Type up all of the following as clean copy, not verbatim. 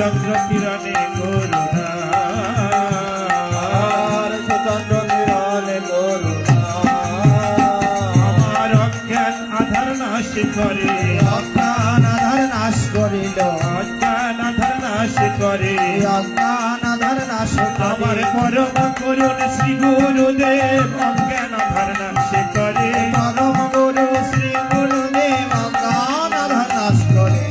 चंद्र কিরণে করুণা সুচন্দ্র কিরণে করুণা আমার অজ্ঞান আধার নাশ করে অজ্ঞান আধার নাশ করিল অজ্ঞান আধার নাশ করে অজ্ঞান আধার নাশ আমার পরম করুণ শ্রী গুরুদেব অজ্ঞান আধার নাশ করে পরম গুরু শ্রী গুরুদেব অজ্ঞান আধার নাশ করে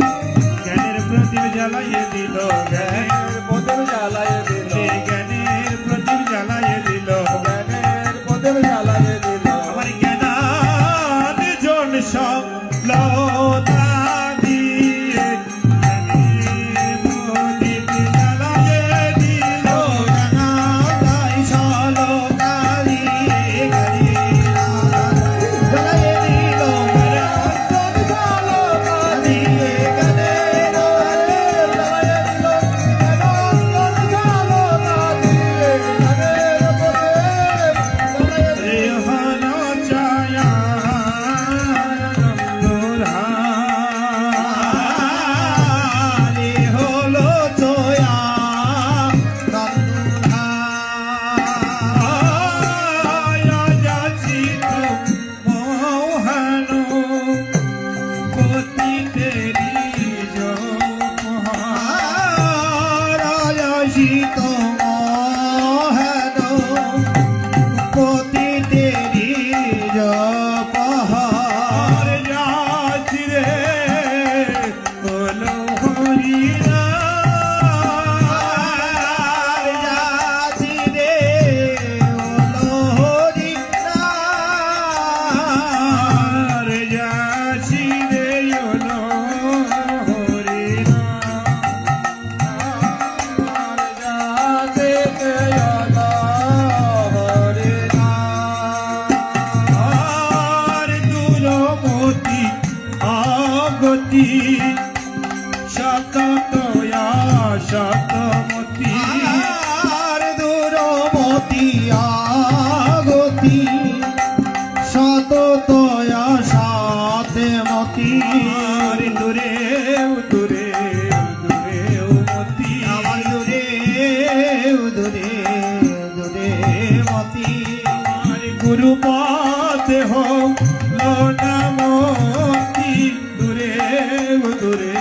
জ্ঞানের প্রদীপ জ্বালাইয়ে দিল জ্ঞানের প্রদীপ জ্বালাইয়ে দিল জ্ঞানের প্রদীপ জ্বালাইয়ে দিল জ্ঞানের প্রদীপ জ্বালাইয়ে দিল আমার জ্ঞানাদ জন সব লতা দিয়ে জ্ঞানের প্রদীপ জ্বালাইয়ে দিল জ্ঞানাদাই সলকারি জ্বালাইয়ে দিল জ্ঞানাদ সলকারি জ্ঞানের জ্বালাইয়ে দিল জ্ঞানাদ সলকারি জ্ঞানের প্রদীপ জ্বালাইয়ে দিল রে হল ছায়া আরে হলো জয়া নন্দুধা আয়া যাচ্ছি তো মোহন পতি তেরি রাজসিত মোহন পতি তেরি জপহার যাচ্ছি রে বলো হরিনা যাছি রে ওলো হরি যাচ্ছি রে বলো হরিনা যাতে ওলো হরি আর দুরমতি আগতি শততয়া শতমতি আর দূরমতি আগতি সততয়া সাতে মতি আর দূরে দূরে দূরে মতি আমার দূরে দূরে দূরে মতি আর গুরুপদ হোক নামতি দূরে দূরে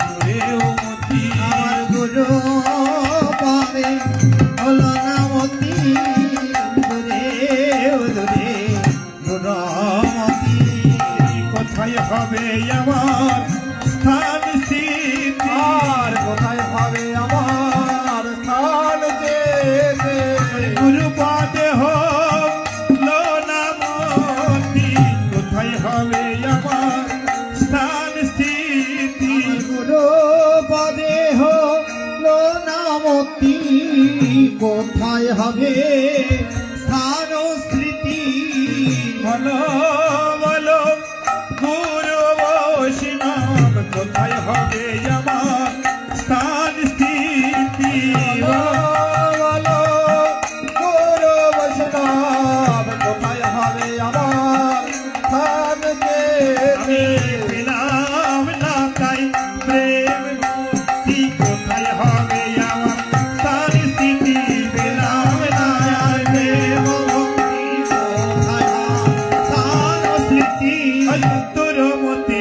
দূরে মতি আমার গুরু পাবে হলো না মতি দূরে দূরে দূরমতি কোথায় হবে আমার স্থান স্থিতি আর কোথায় হবে আমার স্থান যেতে গুরুপদে হোক নামতি কোথায় হবে আমার স্থান স্থিতি গুরু পদে হলো নামতি কোথায় হবে স্থান স্মৃতি বলো বলো গুরু বৈষ্ণব কোথায় হবে আমার স্থান স্থিতি বলো গুরু বৈষ্ণব কোথায় হবে আমার স্থান আমি যেতে পেলাম না তাই প্রেম মুক্তি কোথায় হবে আমার স্থান স্থিতি পেলাম না প্রেম মুক্তি অন্তরমতি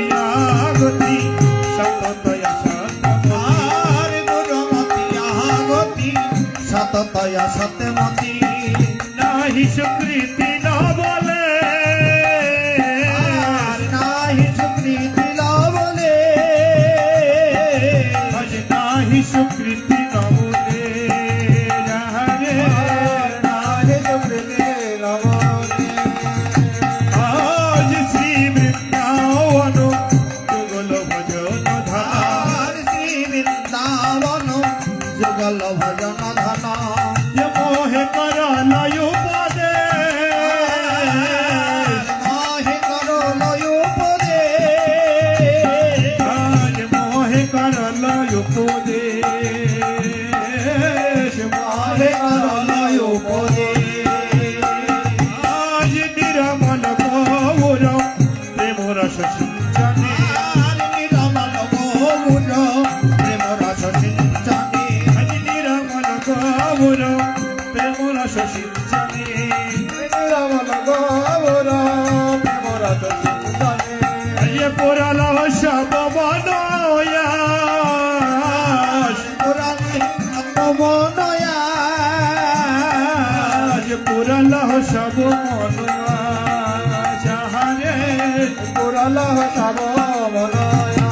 আগতি সততয়া সততয়া সত্যমতি নাহি সুকৃতি ন বলে আর নাহি সুকৃতি লবলে আজ নাহি সুকৃতি ন বলে যাহারে নাহি সুকৃতি লবলে আজ শ্রী বৃন্দাবন যুগল ভজন ধারা আর শ্রী বৃন্দাবন যুগল ভজন ধন মোহে কর লয় পদে মহে করো লয় পদে আজ মোহে কর লয় পদে মহে করো লয় পদে আজ নিরমল গৌর প্রেম রস সিঞ্চনে আর নিরমল গৌর প্রেম রস সিঞ্চনে গৌর প্রেম রস সিঞ্চনে নিরমল গৌর প্রেম রস সিঞ্চনে এ পুরাল সব বনয়াস পুরাণে মনয়া পুরাল সব মনয়াস হারে পুরাল সব মনয়া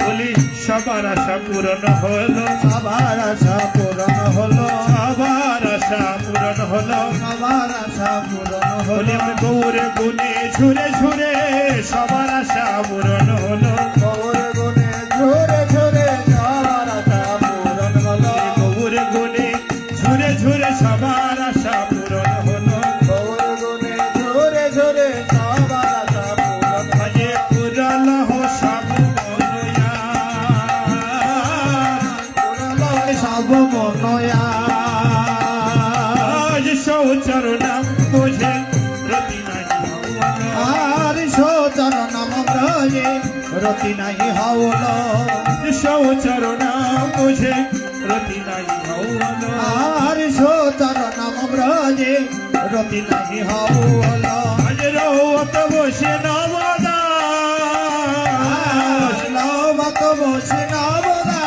বলি সবার আশা পূরণ হলো সবার আশা পূরণ হলো সবার আশা পূরণ হলো সবার আশা পূরণ বলি হলো আমি গৌরে গুনে ঝুরে ঝুরে সবার আশা পূরণ হলো গৌর গুণে ঝরে ঝরে সবার আশা পূরণ হলো গৌরে গুনে ঝুরে ঝুরে সবার আশা পূরণ হলো গৌর গুণে ঝরে ঝরে সবার আশা পূরণ হলো আজে পুরাল সব মনয়া সব মনয়া আজ সৌচরণাম তুঝে রতি নাহি আর সোচন নাম ব্রজে রতি নাহি হওল সৌচরণাম তুঝে রতি নাহি হওল আর সোচন নাম ব্রজে রতি নাহি হওল আজ রৌত বসে নবদাস লবত বসে নবদা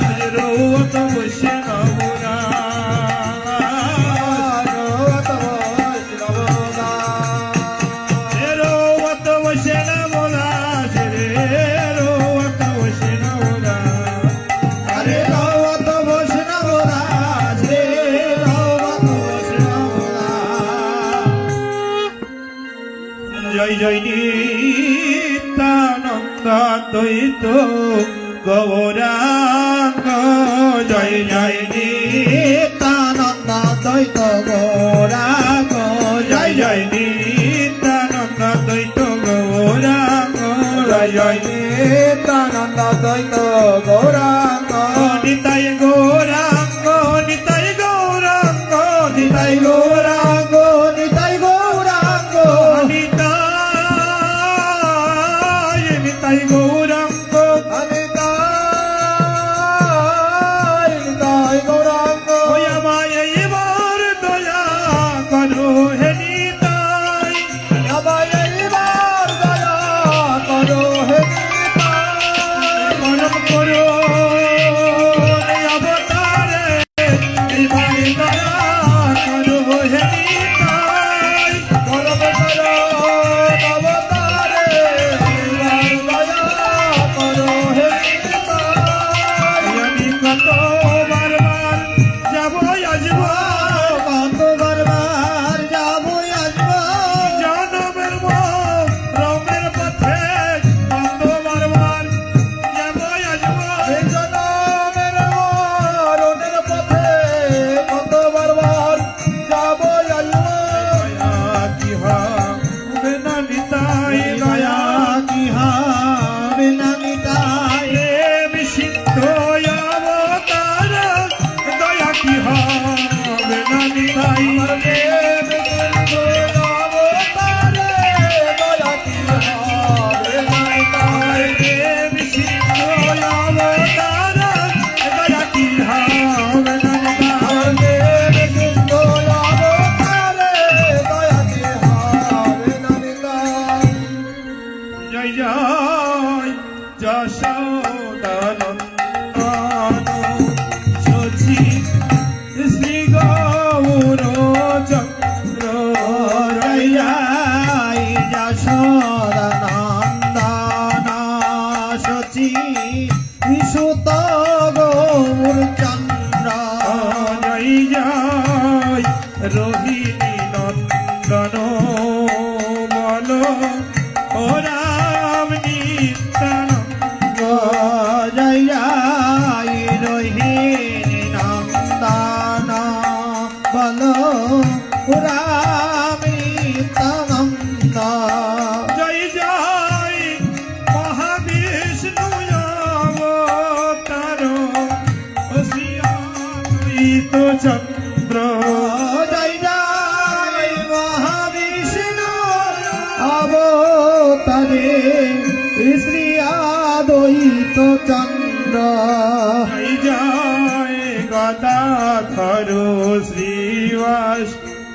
আজ রৌত বসে নবদাস লবত বসে নবদা রৌত বসে নবদাস রে রৌত বসে নবদাস আরে লবত বসে নবদা রে লবত বসে নবদা জয় জয় নিত্যানন্দ দ্বৈত গৌরাঙ্গ জয় জয় নিত্যানন্দ দ্বৈত গৌরাঙ্গ জয় জয় নিত্যানন্দ দ্বৈত গৌরাঙ্গ জয় জয় নিত্যানন্দ দ্বৈত গৌরাঙ্গ নিতাই গৌরাঙ্গ নিতাই গৌরাঙ্গ নিতাই নিতাই গৌরাঙ্গ নিতাই গৌরাঙ্গ নিতাই নিতাই গৌরাঙ্গ নিতাই নিতাই গৌরাঙ্গ ওই আমায় এবার দয়া করো হে নিতাই আবার এইবার দয়া করো হে নিতাই মরম করো এই অবতারে এবার দয়া করো হে নিতাই পরম করো অবতারে এইবার দয়া করো হে নিতাই আমি কত বারবার যাবো আসবো কত বারবার যাবো আসবো জনমের রমের পথে কত বারবার যাবো আসবো জনমের মরণের পথে কত বারবার যাবো আসবো দয়া কি হবে না নিতাই দয়া কি হবে না নিতাই প্রেম সিদ্ধ অবতার দয়া কি হবে না নিতাই প্রেম সিন্ধু অবতারে দয়া কি হবে না নিতাই প্রেম সিদ্ধ অবতার দয়া কি হবে না নিতাই প্রেম সিন্ধু অবতারে দয়া কি হবে না নিতাই জয় জয় যশোদানন্দন শচী শ্রী গৌর চন্দ্র জয় যশোদানন্দন শচী সুত গৌর চন্দ্র জয় জয় রোহিণী নন্দন বল ও রাম নিত্যানন্দ জয় জয় রোহিণী নন্দন বল রামী তনন্দ জয় জয় মহাবিষ্ণু অবতার শ্রী চন্দ্র জয় জয়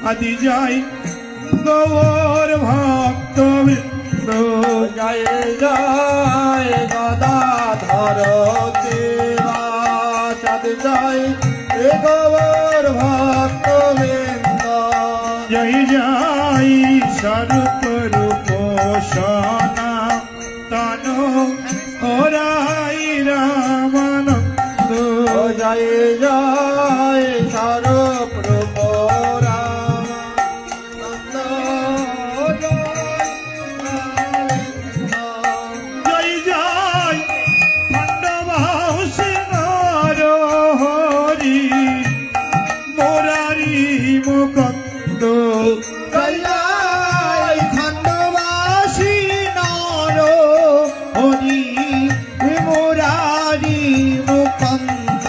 আদি যাই গৌর ভক্তবৃন্দ জয় জয় গদাধর দেবাসাদ জয় হে গৌর ভক্তবৃন্দ জয় জয় স্বরূপ রূপ সনা তনু ওরাই রামানন্দ জয় জয় স্বরূপ রূপ রামানন্দ জয় জয় খণ্ডবাসী নর হরি মোরারি মুকন্দ জয় জয় খণ্ডবাসী নর হরি মুরারি মুকন্দ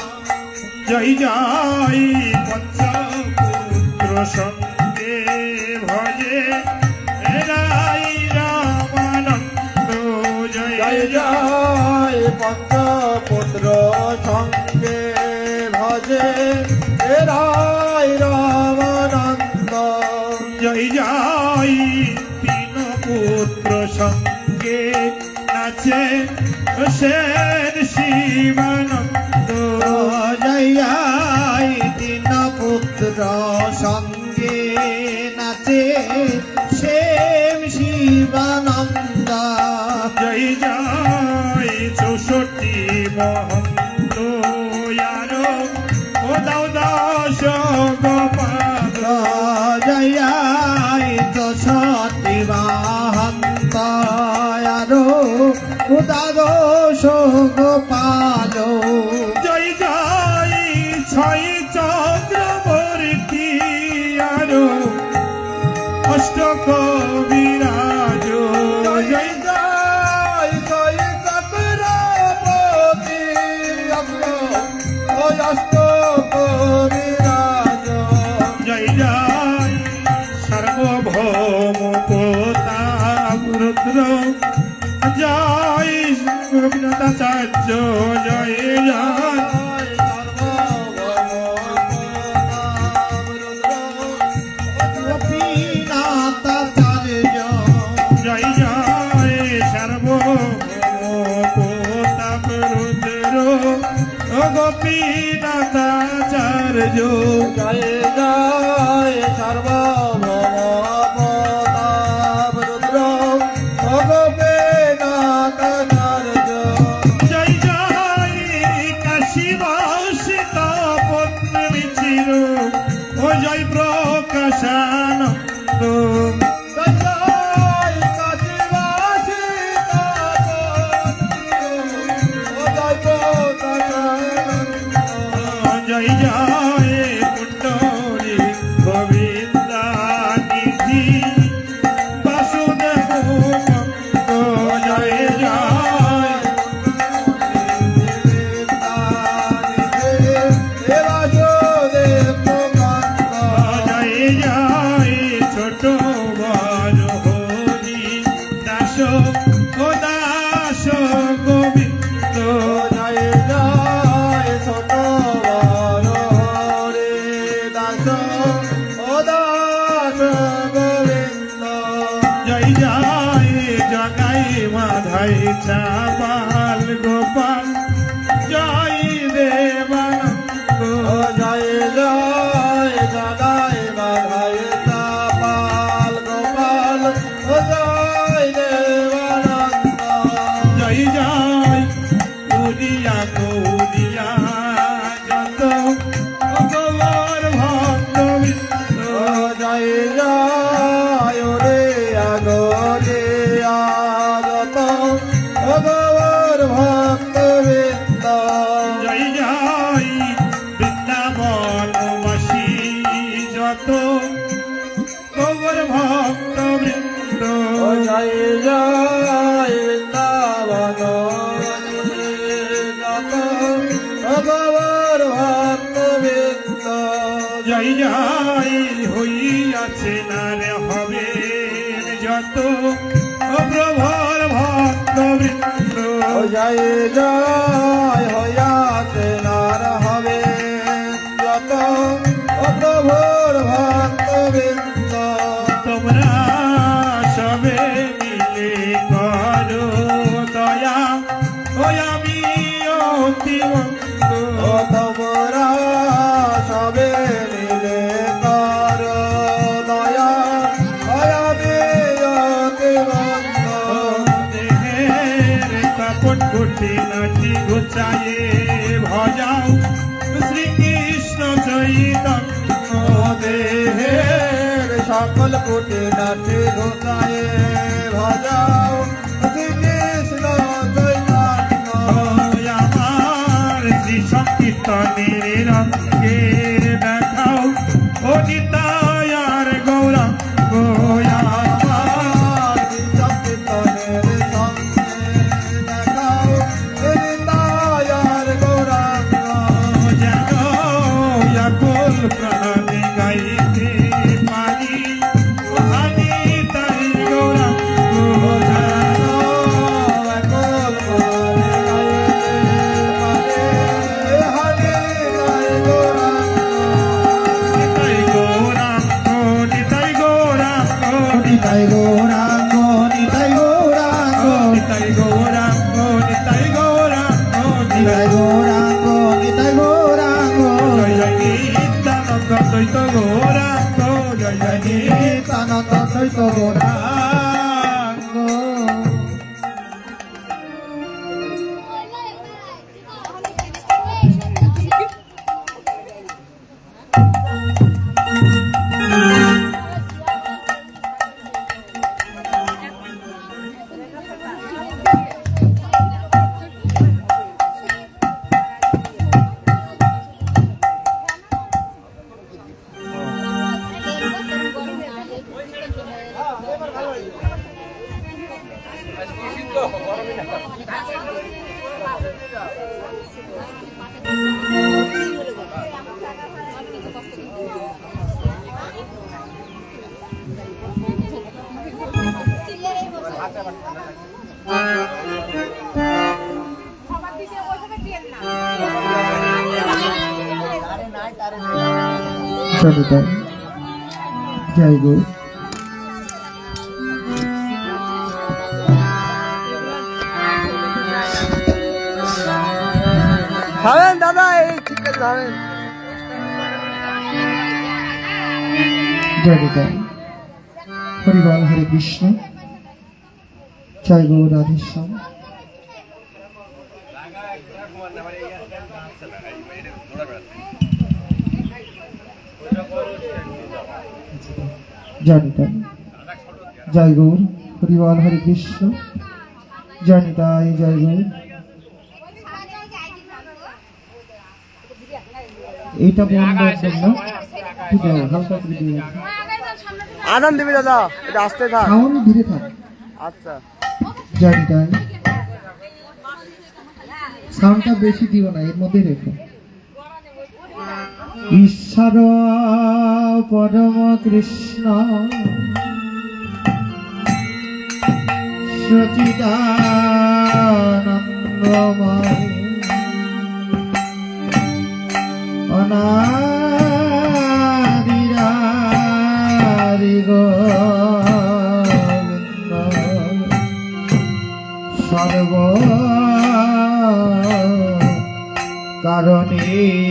জয় জয় পঞ্চপুত্র সঙ্গে ভজে রাই রামানন্দ জয় জয় জয় জয় পঞ্চপুত্র সঙ্গে ভজে রায় রামানন্দ জয় জয় তিন পুত্র সঙ্গে নাচে সেন শিবানন্দ জয় জয় তিন পুত্র সঙ্গে নাচে শ্যাম শিবানন্দ জয় জয় 64 মহন্ত আরো ও দাও দাস গোপাল জয় জয় দশটি বাহন্ত আরো উদাদোষ গোপাল জয় জয় 6 চক্রবর্তী আরো অষ্ট কবিরাজ জয় জয় জয় জয় চক্রবর্তী অষ্ট কবিরাজ জয় জয় সার্বভৌম প্রতাপ রুদ্র জয় গোপীনাথাচার্য জয় জয় জয় জয় সার্বভৌম প্রতাপ রুদ্র গোপীনাথাচার্য জয় জয় সর্বভৌম রুদ্র ভগবেনাথাচার্য জয় জয় কাশীবাসী তপত্রী চির ও জয় প্রকাশানন্দ জয় জয় কাশীবাসী জয় জয় জয় কুণ্ডলী গোবিন্দা নিধি বাসুদেব মুকুন্দ জয় জয় জয় জয় ছোট বড় হরি দাস ও দাস গোবিন্দ জয় জয় ছোট বড় হরে দাস ও দাস গোবিন্দ জয় জয় জগাই মাধাই চাপাল গোপাল জয় দেবানন্দ জয় জয় জগাই বাধাই পাল গোপাল ও জয় দেবানন্দ জয় জয় উদিয়া গৌরিয়া যত ভগবান ভক্তবৃন্দ জয় জয় রে আগরে আগত ভগবর ভক্তবৃন্দ জয় জয় বৃন্দাবনবাসী যত গৌর ভক্তবৃন্দ জয় জয় বৃন্দাবন ভগবর ভক্তবৃন্দ জয় জয় হইয়াছে নারে হবে যত প্রভর ভক্তবৃন্দ জয় জয় হইয়াছে নার হবে যত প্রভুর ভক্তবৃন্দ কি মন্দ ও তোমরা সবে মিলে কর দয়া দয়া বিয়তে বন্ধ দেহের কাপট কুটি নাটি গুচায়ে ভজাও শ্রীকৃষ্ণ চৈতন্য দেহের সকল কোটি নাটে গোসায়ে ভজাও শ্রীকৃষ্ণ চৈতন্য আমার শ্রী সংকীর্তনের রঙ্গের দেখাও ও নিতায়ার গৌরাঙ্গ আমার সংকীর্তনের সঙ্গে দেখাও হৃদয়ের গৌরাঙ্গ যেন আকুল প্রাণে গাইতে পারি হানি তাই গৌরাঙ্গ নিতাই গৌরাঙ্গ নিতাই গৌরাঙ্গ নিতাই গৌরাঙ্গ নিতাই গৌরাঙ্গ নিতাই গৌরাঙ্গ নিতাই গৌরাঙ্গ নিতাই গৌরাঙ্গ নিতাই গৌরাঙ্গ জয় জয় নিত্যানন্দ দ্বৈত গৌরাঙ্গ জয় জয় নিত্যানন্দ দ্বৈত গৌরাঙ্গ সনিতা জয় গো খাবেন দাদা এই ঠিক আছে খাবেন জয় নিতাই হরিবল হরে কৃষ্ণ জয় গো রাধেশ্যাম জয় নিতাই জয় গৌর হরিবল হরে কৃষ্ণ জয় নিতাই জয় গৌর এইটা বন্ধ জন্য ঠিক আছে হালকা করে দিয়ে আদান দিবি দাদা এটা আসতে থাক সাউন্ড ধীরে থাক আচ্ছা জয় নিতাই সাউন্ডটা বেশি দিও না এর মধ্যে রেখো ঈশ্বর পরম কৃষ্ণ সচিদানন্দময় অনাদিরাদি গোবিন্দ সর্ব কারণীর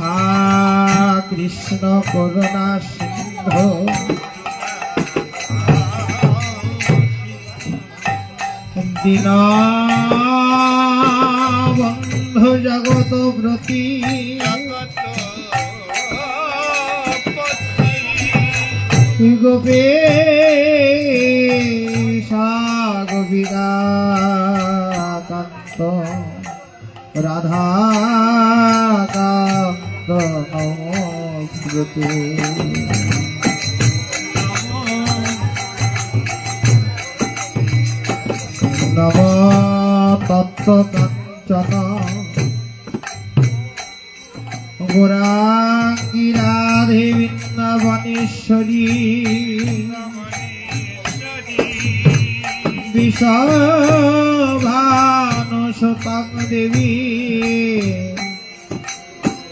হা কৃষ্ণ করুণা সিন্ধু দীন বন্ধু জগত ব্রতী গোপেশা গোবিদাকান্ত রাধাকান্ত নমস্তুতে নম তত্ত্ব কাঞ্চন গৌরাঙ্গী রাধে বৃন্দাবনেশ্বরী বিশ্বভানুসুতং দেবী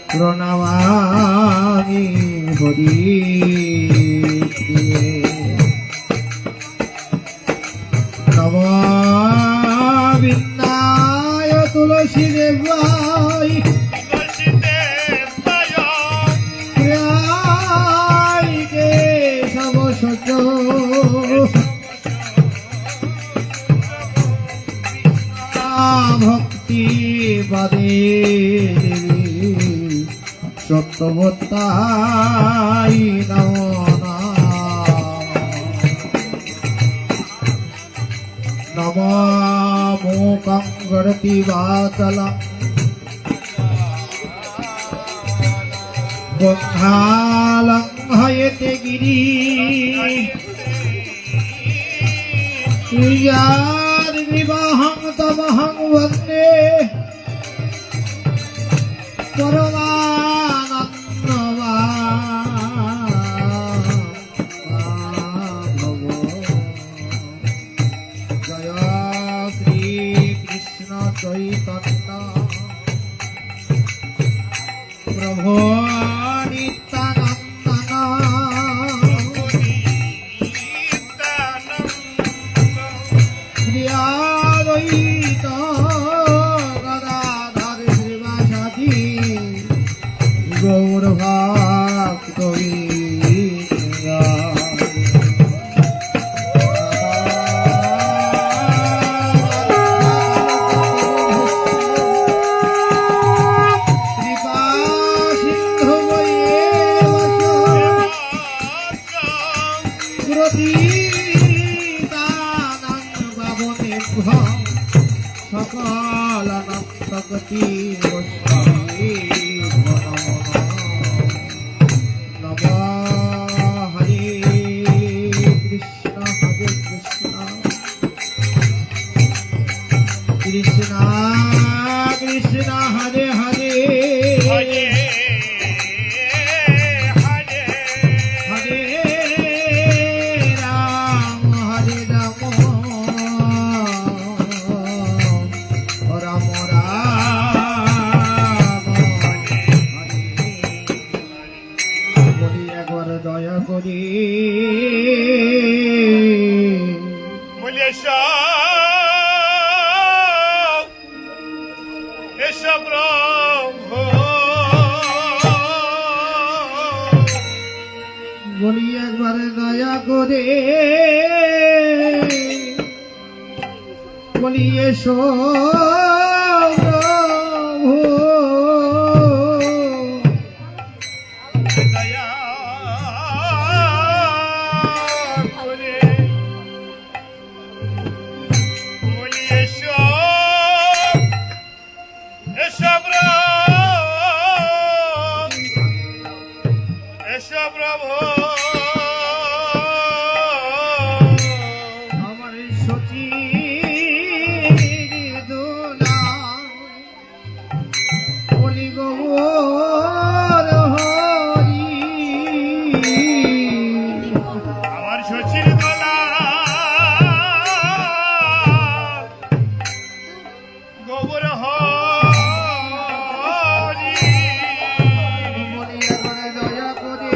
প্রণমামি হরি প্রিয়ে নম বিন্দায় তুলসী দেবায় ভক্তি পদে দেবী সত্যবত্তাই নম মোকং গরতি বাচলং গঙ্গালং হয়েতে গিরি বিবাহং তমহং বন্দে পরমানন্দ জয় শ্রী কৃষ্ণ চৈতন্য প্রভু নিত্যানন্দ শ্রীয়াদ্বৈত গদাধর শ্রীবাসাদি গৌর ভক্ত সকল নক্তগতি নম হরে কৃষ্ণ কৃষ্ণ কৃষ্ণ হরে হরে হরে রাম হরে রাম রাম রাম বলি একবার দয়া করি বলি একবার দয়া করে বলি এসো প্রভু আমার সচি দোলা বলি গৌর হরি আমার শশীর গলা গোবর হরি বলি একবার দয়া করে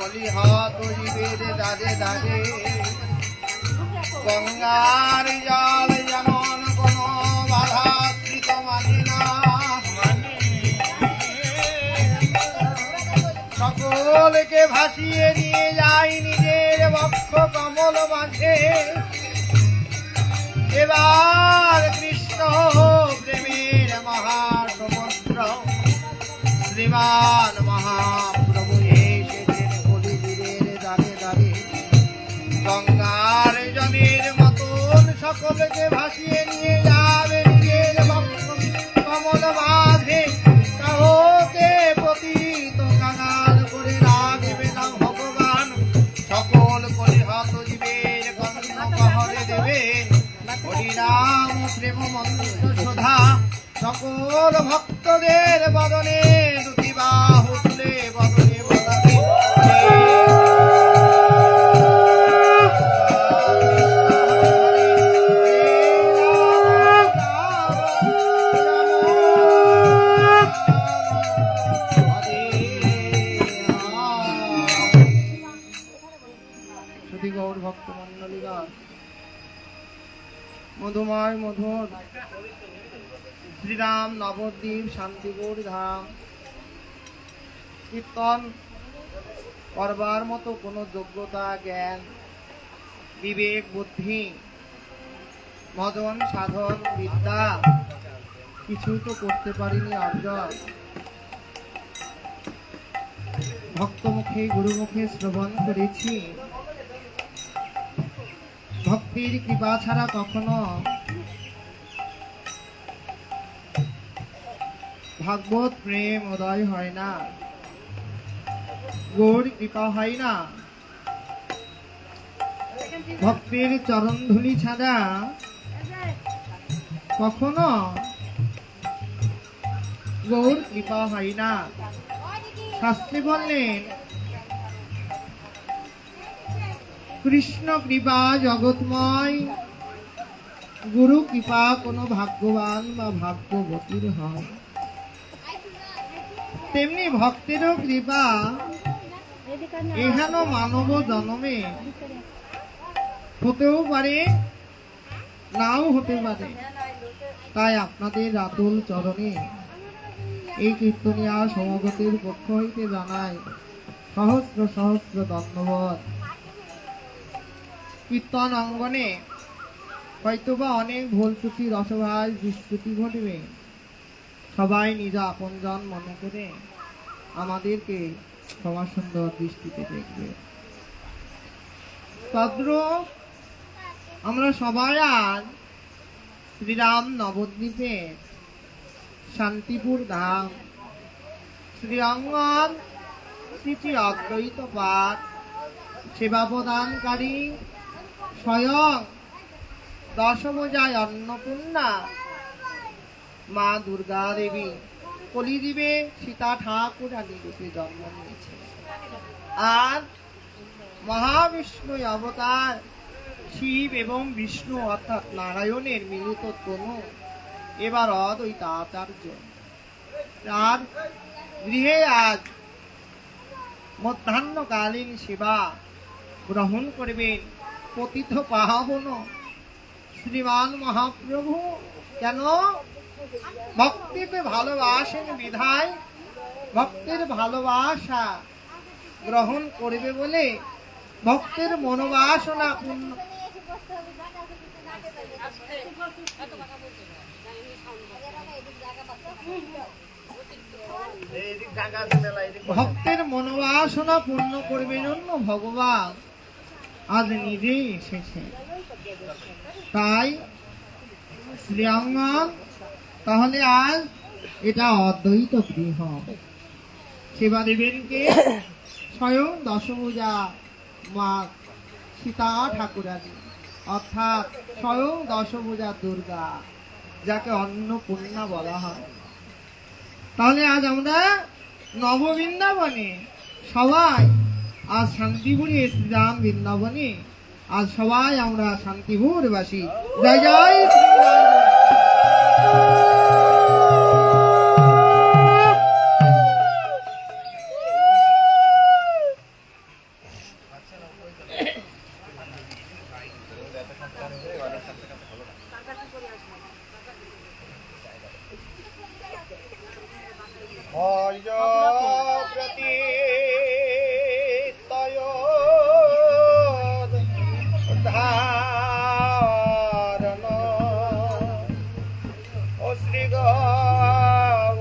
বলিহাত জীবের দাগে দাগে গঙ্গার জল যেমন কোন বাধাশ্রিত মানে না, সকলকে ভাসিয়ে নিয়ে যায় নিজের বক্ষ কমল মাঝে। এবার কৃষ্ণ প্রেমের মহাসমুদ্র শ্রীমান মহাপ্রভু এসেছেন কলিযুগের দাগে দাগে গঙ্গার জলের মতন সকলকে ভাসিয়ে নিয়ে যাবে নিজের বক্ষ কমল মাঝে। কাহকে পতিত কাঙাল করে রাখবে না ভগবান, সকল কলিহত জীবের গন্ধ কহরে দেবেন হরিনাম প্রেম মন্ত্র শোধা। সকল ভক্তদের বদনে দুটি বাহু তুলে বদনে বদনে শুধু গৌর ভক্ত মন্ডলীগণ, মধুময় মধুর শ্রীরাম নবদ্বীপ শান্তিপুর ধাম কীর্তন করবার মতো কোনো যোগ্যতা, জ্ঞান, বিবেক, বুদ্ধি, মদন, সাধন, বিদ্যা কিছু তো করতে পারিনি অর্জন। ভক্তমুখে গুরুমুখে শ্রবণ করেছি, ভক্তির কৃপা ছাড়া কখনো ভাগবত প্রেম উদয় হয় না, গৌর কৃপা হয় না। ভক্তির চরণ ধুলি ছাড়া কখনো গৌর কৃপা হয় না। শাস্ত্রী বললেন কৃষ্ণ কৃপা জগৎময়, গুরু কৃপা কোনো ভাগ্যবান বা ভাগ্যবতীর হয়, তেমনি ভক্তেরও কৃপা এখানে মানব জন্মে হতেও পারে, নাও হতে পারে। তাই আপনাদের রাতুল চরণে এই কীর্তনিয়া সমাগতের পক্ষ হইতে জানাই সহস্র সহস্র ধন্যবাদ। কীর্তন অঙ্গনে হয়তোবা অনেক ভুল ত্রুটি রসভাস বিস্মৃতি ঘটবে, সবাই নিজ আপনজন মনে করে আমাদেরকে ক্ষমা সুন্দর দৃষ্টিতে দেখবে। তদ্রূপ আমরা সবাই আজ শ্রীরাম নবদ্বীপে শান্তিপুর ধাম শ্রীঅঙ্গন শ্রী শ্রী অদ্বৈত পাঠ সেবা প্রদানকারী স্বয়ং দশভুজায় অন্নপূর্ণা মা দুর্গা দেবী কলিযুগে সীতা ঠাকুরানী রূপে জন্ম নিয়েছে। আর মহাবিষ্ণু অবতার শিব এবং বিষ্ণু অর্থাৎ নারায়ণের মিলিত তনু এবার অদ্বৈত আচার্য তার গৃহে আজ মধ্যাহ্নকালীন সেবা গ্রহণ করবেন পতিত পাবন শ্রীমান মহাপ্রভু। কেন? ভক্তিতে ভালোবাসেন বিধায় ভক্তের ভালোবাসা গ্রহণ করবে বলে ভক্তের মনোবাসনা পূর্ণ ভক্তের মনোবাসনা পূর্ণ করবে জন্য ভগবান আজ নিজেই এসেছে। তাই শ্রীঅঙ্গন তাহলে আজ এটা অদ্বৈত গৃহ। সেবা দেবেন কে? স্বয়ং দশভুজা মা সীতা ঠাকুরানী অর্থাৎ স্বয়ং দশভুজা দুর্গা, যাকে অন্নপূর্ণা বলা হয়। তাহলে আজ আমরা নববৃন্দাবনে সবাই আজ শান্তিপুরে শ্রীরাম বৃন্দাবনে আজ সবাই আমরা শান্তিপুরবাসী। জয় জয় শ্রী হর্য প্রতি তয় ধারণ ও শ্রী গৌরহরি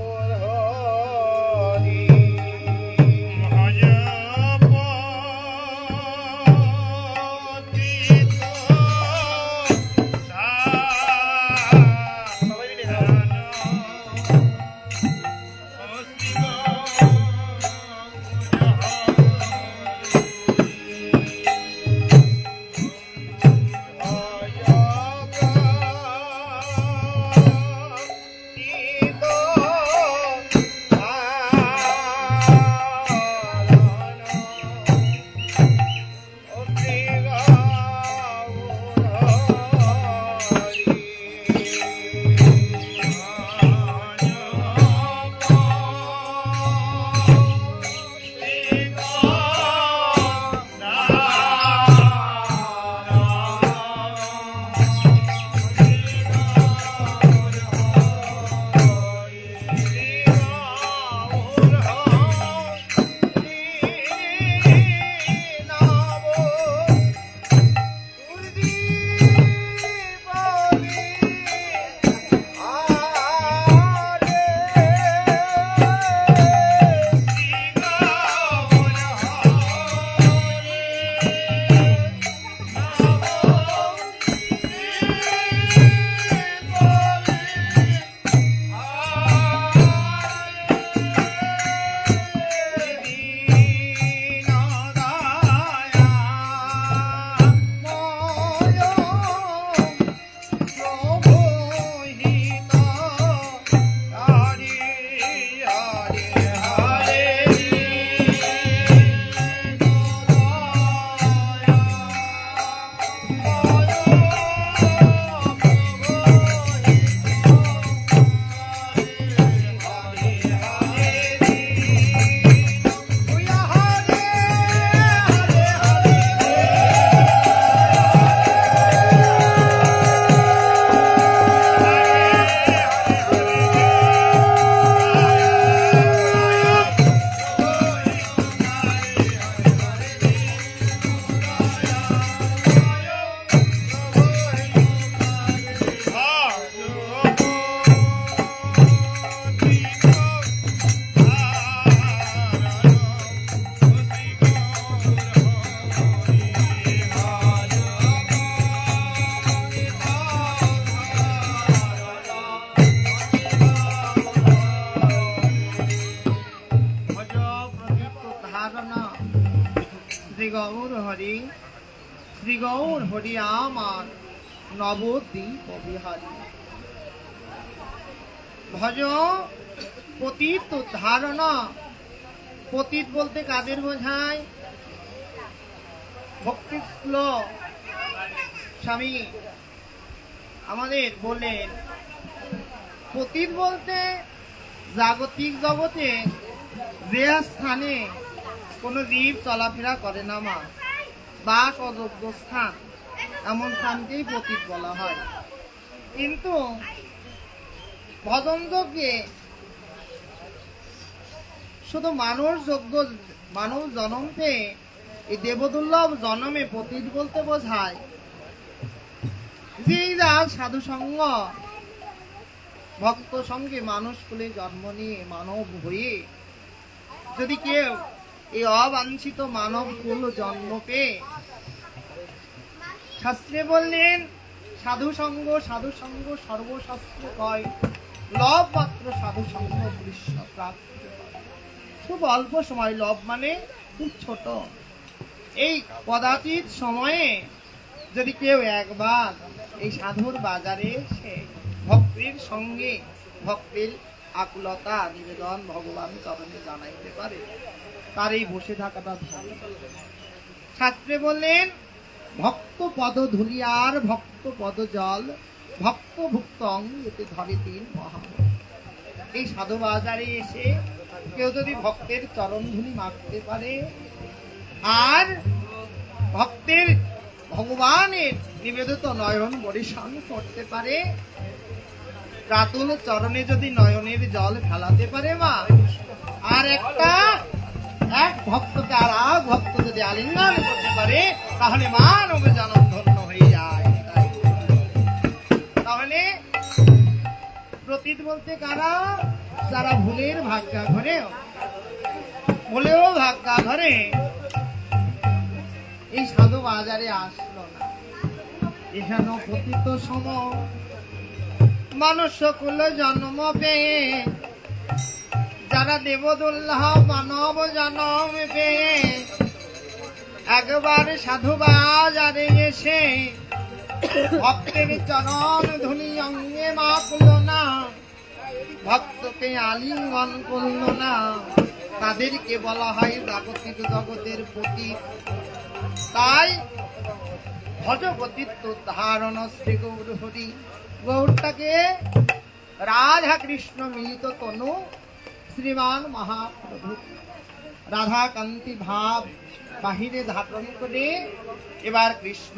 শ্রী গৌর হরি শ্রী গৌর হরি আমার নবদ্বীপ বিহারী ভজ পতিত ধারণা। পতিত বলতে কাদের বোঝায়? ভক্তি শ্লোক স্বামী আমাদের বলেন, পতিত বলতে জাগতিক জগতে যে স্থানে কোন জীব চলাফেরা করে না মা, বাস অযোগ্য স্থান, এমন স্থানকেই পতিত বলা হয়। কিন্তু ভজন যজ্ঞে শুধু মানুষ জন্ম পেয়ে এই দেবদুর্লভ জন্মে পতিত বলতে বোঝায় যে সাধু সঙ্গ ভক্ত সঙ্গে মানুষ কুলে জন্ম নিয়ে মানব হয়ে যদি কেউ এই অবাঞ্ছিত মানব কুল জন্ম পেয়ে, শাস্ত্রে বললেন সাধু সঙ্গ সর্বশাস্ত্র কয়, লব মাত্র সাধু সঙ্গ কৃষ্ণ প্রাপ্ত। খুব অল্প সময়, লব মানে খুব ছোট। এই কদাচিৎ সময়ে যদি কেউ একবার এই সাধুর বাজারে এসে ভক্তির সঙ্গে ভক্তির আকুলতা নিবেদন ভগবান চরণে জানাইতে পারে, তার এই বসে থাকাটা ধর্ম। শাস্ত্রে বললেন ভক্ত পদ ধুলি আর ভক্ত পদ জল, ভক্ত ভুক্তং এতে ধরে তিন মহা। এই সাধু বাজারে এসে কেউ যদি ভক্তের চরণ ধুলি মাখতে পারে আর ভক্তের ভগবানের নিবেদিত নয়ন বরিশান করতে পারে, রাতুল চরণে যদি নয়নের জল ফেলাতে পারে মা, আর এক ভক্তকে আর এক ভক্ত যদি আলিঙ্গন করতে পারে, তাহলে মানব জনম ধন্য হয়ে যায়। তাহলে প্রতীত বলতে কারা? যারা ভুলের ভাগ্যা ঘরে, ভুলেও ভাগ্যা ঘরে এই সাধু বাজারে আসলো না, এখানে পতিত সম মানুষ কুল জন্ম পেয়ে, যারা দেবদুল্লাহ মানব জন্ম পেয়ে একবার সাধু বাজারে এসে ভক্তের চরণ ধুলি অঙ্গে মাপল না, ভক্তকে আলিঙ্গন করল না, তাদেরকে বলা হয় জাগতিক জগতের পতিত। তাই ভজপতিত্ব ধারণ শ্রী গৌর হরি, গৌরটাকে রাধা কৃষ্ণ মিলিত তনু শ্রীমান মহাপ্রভু রাধাকান্তি ভাব বাহিরে ধারণ করে এবার কৃষ্ণ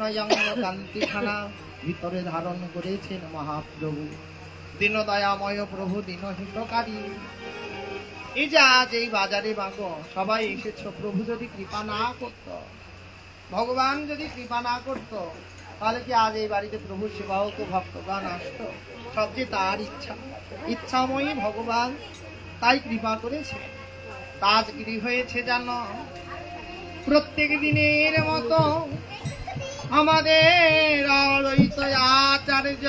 কান্তি খানা ভিতরে ধারণ করেছেন মহাপ্রভু। দীন দয়াময় প্রভু দীন হিতকারী। এই যে আজ এই বাজারে বাগো সবাই এসেছ, প্রভু যদি কৃপা না করত, ভগবান যদি কৃপা না করত, তাহলে কি আজ এই বাড়িতে প্রভু সেবা হতো, ভক্তগান আসত? সব যে তার ইচ্ছা, ইচ্ছাময়ী ভগবান তাই কৃপা করেছে। আজ কি হয়েছে জানো? প্রত্যেক দিনের মতো আমাদের অদ্বৈত আচার্য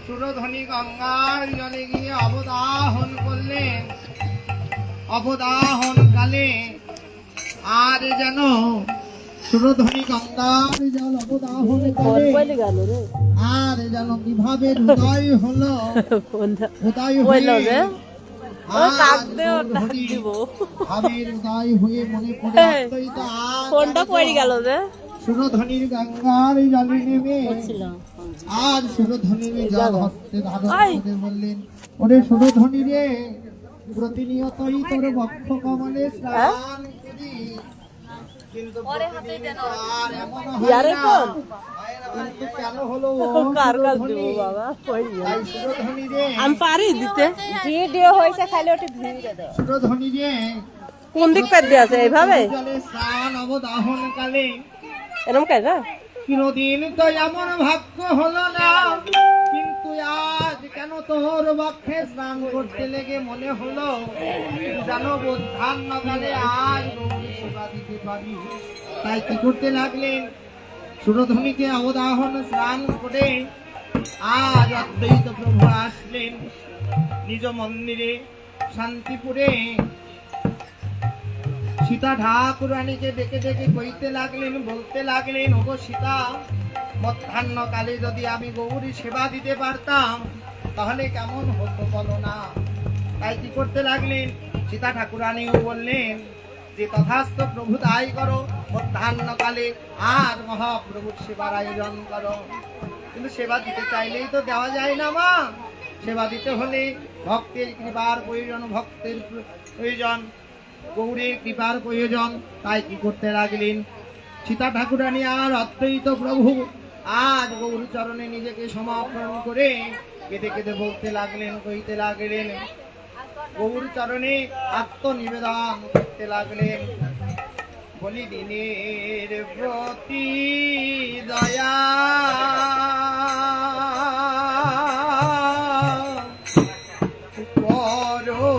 সুরধ্বনি গঙ্গার জলে গিয়ে অবদাহন করলেন। অবদাহন কালে আর যেন সুরধ্বনি গঙ্গার জল অবদাহন করে আর যেন কিভাবে হৃদয় হলো, হৃদয় হয়ে সুরধ্বনির গঙ্গার জলে নেমে আর সুরধ্বনির জল হস্তে ধারণ করে বললেন, ওরে সুরধ্বনি রে, প্রতিনিয়তই তোর বক্ষ কমলে স্নান করি, কিন্তু প্রতিদিন আর এমন হয় না। কিন্তু কেন হলো তাই সুরধ্বনি রে, আমি পারি দিতে ভিডিও হয়েছে, খালি ওটা ভিডিও দাও। সুরধ্বনি রে কোন দিক পেট দিয়ে আছে এইভাবে জলে স্নান অবদাহন কালে এরকম কাজ না? কোনদিন তো এমন ভাগ্য হলো না, কিন্তু আজ কেন তোর বক্ষে স্নান করতে লেগে মনে হলো জানো বোধান্ন কালে আজ গৌরী সেবা দিতে পারি। তাই কি করতে লাগলেন? সুরধ্বনিকে অবদাহন স্নান করে আজ অদ্বৈত প্রভু আসলেন নিজ মন্দিরে শান্তিপুরে। সীতা ঠাকুরানীকে ডেকে ডেকে কইতে লাগলেন, বলতে লাগলেন, ওগো সীতা, মধ্যাহ্ন কালে যদি আমি গৌরী সেবা দিতে পারতাম তাহলে কেমন হতো বলো না। তাই কি করতে লাগলেন? সীতা ঠাকুরানীও বললেন যে তথাস্থ প্রভু তাই করো, মধ্যাহ্ন কালে আর মহাপ্রভুর সেবার আয়োজন করো। কিন্তু সেবা দিতে চাইলেই তো দেওয়া যায় না মা, সেবা দিতে হলে ভক্তের কৃপার প্রয়োজন, ভক্তের প্রয়োজন, গৌরীর কৃপার প্রয়োজন। তাই কি করতে লাগলেন? সীতা ঠাকুরানী আর অদ্বৈত প্রভু আজ গৌর চরণে নিজেকে সমর্পণ করে কেঁদে কেঁদে বলতে লাগলেন, কইতে লাগলেন, গৌর চরণে আত্মনিবেদন করতে লাগলেন, বলি দিনের প্রতি দয়া করো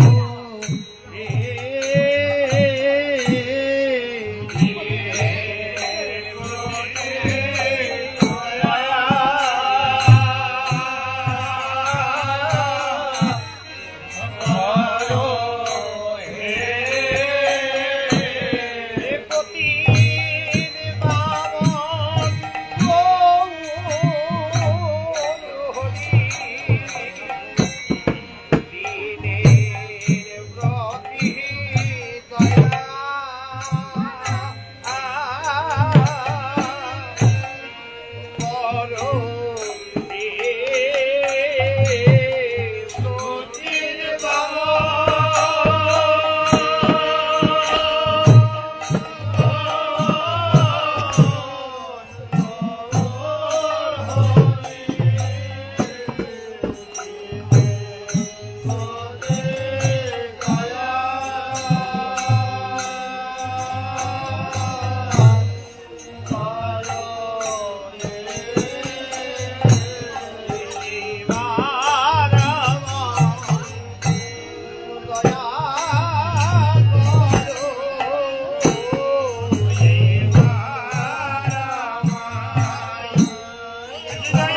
এবার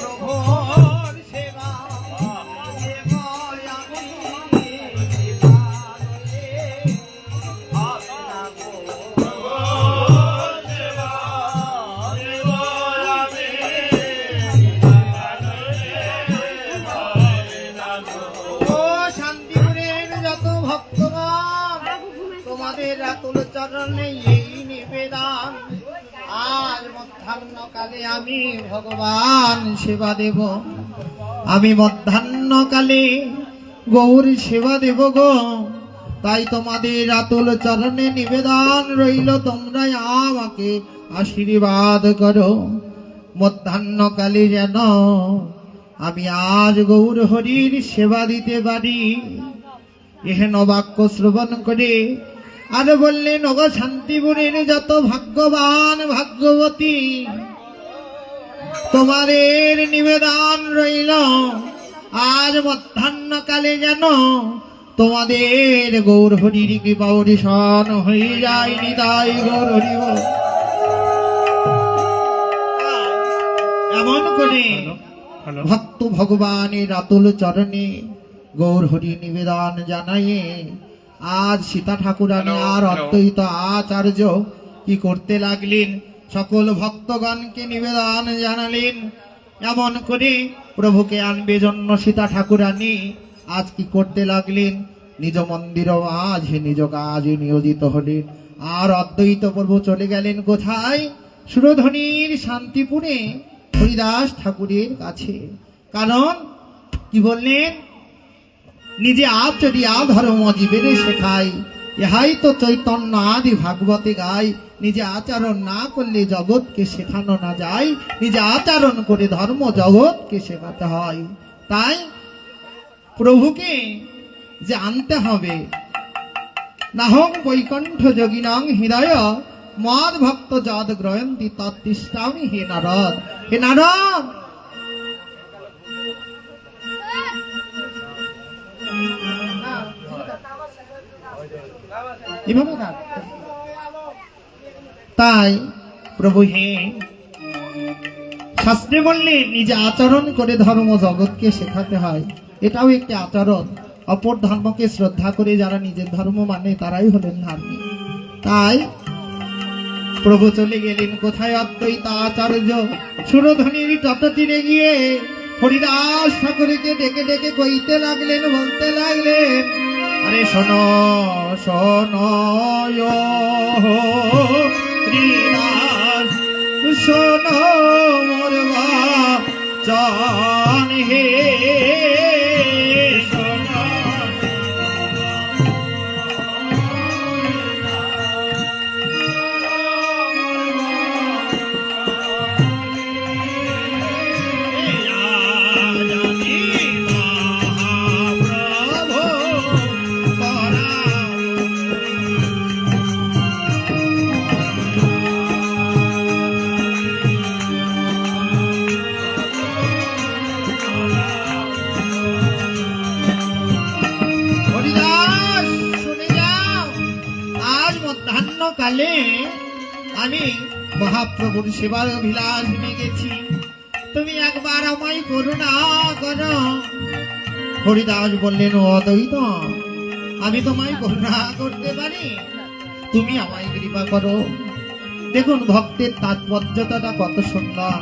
প্রভুর সেবা দেব আমি, জীবনে হবে না গো। ও শান্তিপুরের যত ভক্তগণ, তোমাদের রাতুল চরণে এই নিবেদন, আজ মধ্যাহ্নকালে আমি ভগবান সেবা দেব, আমি মধ্যাহ্নকালে গৌর সেবা দেব গো। তাই তোমাদের রাতুল চরণে নিবেদন রইল, তোমরা আমাকে আশীর্বাদ করো। মধ্যাহ্নকালে যেন আমি আজ গৌর হরির সেবা দিতে পারি। এহেন বাক্য শ্রবণ করে আর বললেন, ওগো শান্তিপুরের যত ভাগ্যবান ভাগ্যবতী, তোমাদের নিবেদন রইল, আজ মধ্যাহ্নকালে যেন তোমাদের গৌর হরির কৃপা বর্ষণ হয়ে যায়। নিতাই গৌর হরি বল। এমন করে হ্যালো ভক্ত ভগবানের রাতুল চরণে গৌর হরি নিবেদন জানাইয়ে আজ সীতা ঠাকুরানী আর অদ্বৈত আচার্য কি করতে লাগলেন, সকল ভক্তগণকে নিবেদন জানালেন। এমন করে প্রভুকে আনবে জন্য সীতা ঠাকুরানী আজ কি করতে লাগলেন, নিজ মন্দির মাঝে নিজ কাজে নিয়োজিত হলেন। আর অদ্বৈত প্রভু চলে গেলেন কোথায়? সুরধনীর শান্তিপুরে হরিদাস ঠাকুরের কাছে। কারণ কি বললেন, নিজে আপ যদি ধর্ম জীবের শেখায়, ইহাই তো চৈতন্য আদি ভাগবতে গায়। নিজে আচরণ না করলে জগৎকে শেখানো না যায়, নিজে আচরণ করে ধর্ম জগৎকে শেখাতে হয়। তাই প্রভুকে যে আনতে হবে। নাহং বৈকুণ্ঠ যোগিনাং হৃদয় মদ ভক্ত যদ গ্রহন্তি তৎতিষ্ঠামি হে নারদ। হে নারদ, এভাবে না। তাই প্রভু হে, শাস্ত্রে বললে নিজে আচরণ করে ধর্ম জগৎকে শেখাতে হয়, এটাও একটি আচরণ। অপর ধর্মকে শ্রদ্ধা করে যারা নিজের ধর্ম মানে তারাই হলেন ধার্মিক। তাই প্রভু চলে গেলেন কোথায়? অদ্বৈত আচার্য সুরধনীর তটতীরে গিয়ে হরিদাস ঠাকুরকে ডেকে ডেকে কইতে লাগলেন, বলতে লাগলেন, আরে শোনো শোনো হরিদাস, শোনো মোর বাচন হে, শোনো কালে আমি মহাপ্রভুর সেবার অভিলাষ নিয়ে গেছি, তুমি একবার আমায় করুণা করো। হরিদাস বললেন, ও অদ্বৈত, আমি তোমায় করুণা করতে পারি, তুমি আমায় কৃপা করো। দেখুন ভক্তের তাৎপর্যতাটা কত সুন্দর।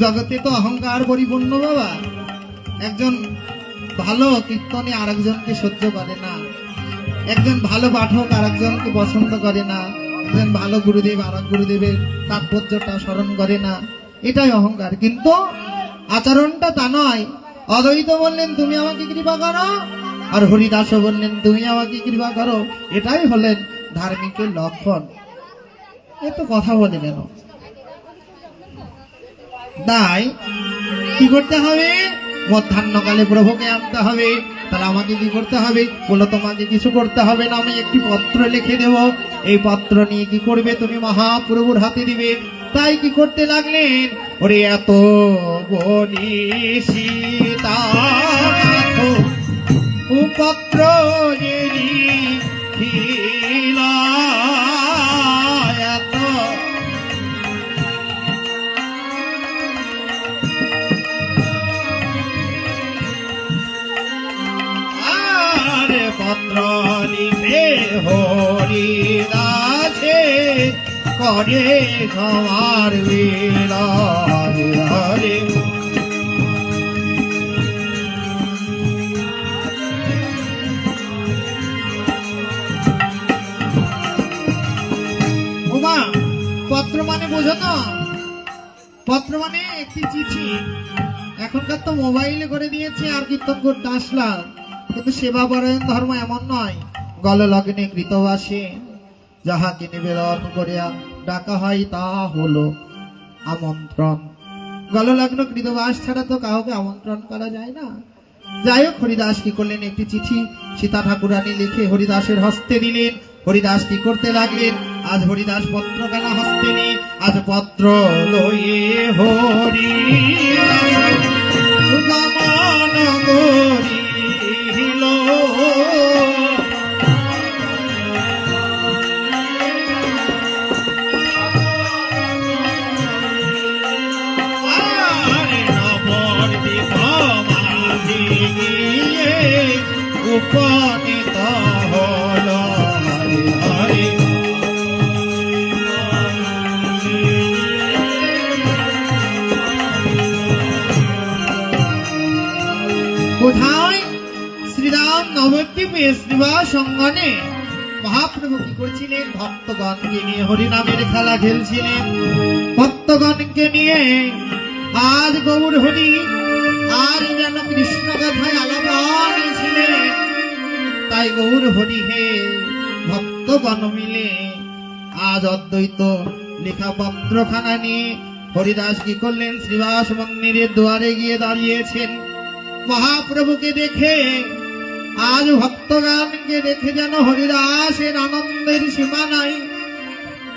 জগতে তো অহংকার পরিপূর্ণ বাবা। একজন ভালো কীর্তনে আরেকজনকে সহ্য করে না, একজন ভালো পাঠক আরেকজনকে পছন্দ করে না, একজন ভালো গুরুদেব আরেক গুরুদেবের তাৎপর্যটা স্মরণ করে না, এটাই অহংকার। কিন্তু আচরণটা তা নয়। অদ্বৈত বললেন, তুমি আমাকে কৃপা করো, আর হরিদাসও বললেন, তুমি আমাকে কৃপা করো। এটাই হলেন ধার্মিকের লক্ষণ। এত কথা বলে কেন? তাই কি করতে হবে? মধ্যাহ্নকালে প্রভুকে আনতে হবে। তাহলে আমাকে কি করতে হবে? বলো, তোমাকে কিছু করতে হবে না, আমি একটি পত্র লিখে দেব, এই পত্র নিয়ে কি করবে? তুমি মহাপ্রভুর হাতে দিবে। তাই কি করতে লাগলেন? ওরে এত বলি সীতা পত্র যে লিখিলা, এত পত্র লিখে হরিদাসে করে ক্ষমার বেলা হরে ওমা, পত্র মানে বোঝো না? পত্র মানে একটি চিঠি। এখনকার তো মোবাইলে করে দিয়েছে আর কীর্তন করতে আসলাম, কিন্তু সেবা পরায়ণ ধর্ম এমন নয়। গল লগ্নে কৃতবাসে যাহাকে নিবেদন করিয়া ডাকা হয় তা হলো আমন্ত্রণ। গললগ্ন কৃতবাস ছাড়া তো কাউকে আমন্ত্রণ করা যায় না। যাই হোক, হরিদাস কি করলেন, একটি চিঠি সীতা ঠাকুরানী লিখে হরিদাসের হস্তে দিলেন। হরিদাস কি করতে লাগলেন, আজ হরিদাস পত্রখানা হস্তে নিয়ে আজ পত্র লয়ে হরি গমন করিল। আরে নবদ্বীপ মাঝি গিয়ে উপনীত হল হরি হরি। কোথায়? শ্রীরাম নবদ্বীপে শ্রীবাস অঙ্গনে মহাপ্রভু কি করছিলেন, ভক্তগণকে নিয়ে হরিনামের খেলা খেলছিলেন। ভক্তগণকে নিয়ে আজ গৌর হরি আর যেন কৃষ্ণ কথায় আলাপন ছিলেন। তাই গৌর হরি হে ভক্তগণ মিলে আজ অদ্বৈত লেখা পত্রখানা নিয়ে হরিদাস কি করলেন, শ্রীবাস মন্দিরের দুয়ারে গিয়ে দাঁড়িয়েছেন। মহাপ্রভুকে দেখে আজ ভক্তগণকে দেখে যেন হরিদাসের আনন্দের সীমা নাই।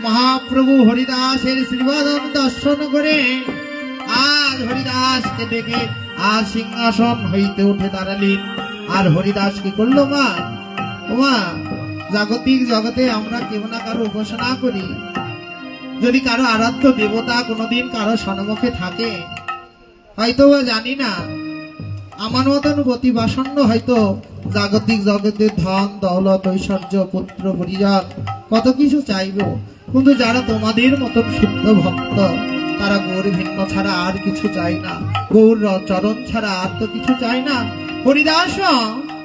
মহাপ্রভু হরিদাসের শ্রীবদন দর্শন করে আজ হরিদাসকে দেখে আর সিংহাসন হইতে উঠে দাঁড়ালেন। আর হরিদাস কি করলো, মা ওমা, জাগতিক জগতে আমরা কেউ না কারো উপাসনা করি। যদি কারো আরাধ্য দেবতা কোনোদিন কারো সম্মুখে থাকে, হয়তো জানি না আমার মতন প্রতিবাসন্ন হয়তো জাগতিক জগতের ধন দৌলত ঐশ্বর্য পুত্র পরিজন কত কিছু চাইব, কিন্তু যারা তোমাদের মতন শুদ্ধ ভক্ত তারা গৌর ভিন্ন ছাড়া আর কিছু চাই না, গৌর চরণ ছাড়া আর তো কিছু চাই না। হরিদাস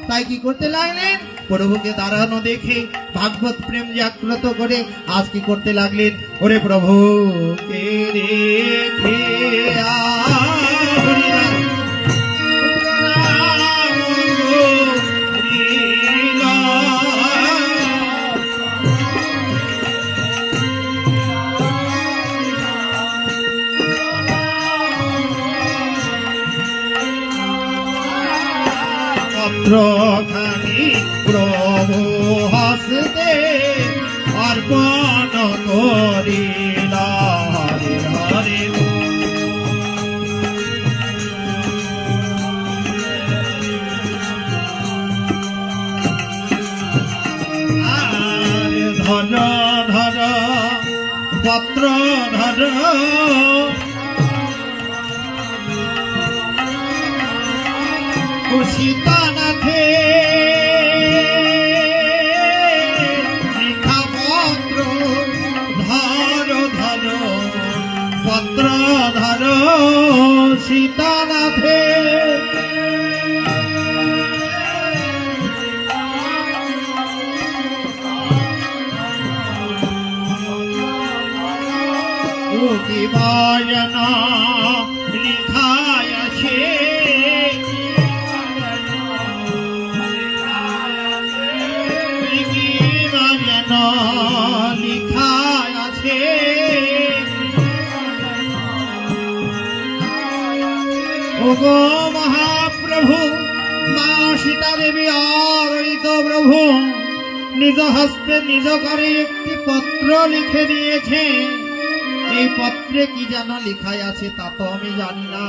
তাই কি করতে লাগলেন, প্রভুকে দাঁড়ানো দেখে ভাগবত প্রেম জাগ্রত করে আজ কি করতে লাগলেন, ওরে প্রভুকে রেখে হরিদাস পত্রখানি প্রভু হস্তে অর্পণ করিল হরি হরি। আর ধর ধর পত্র ধর সীতানাথে লেখা পত্র ধর ধর পত্র ধর সীতানাথে। দিবায়ন লিখায় আছে লিখায় আছে ওগো মহাপ্রভু মা সীতা দেবী আর প্রভু নিজ হস্তে নিজ করে একটি পত্র লিখে দিয়েছে। এই পত্রে কি যেন লিখায় আছে তা তো আমি জানি না।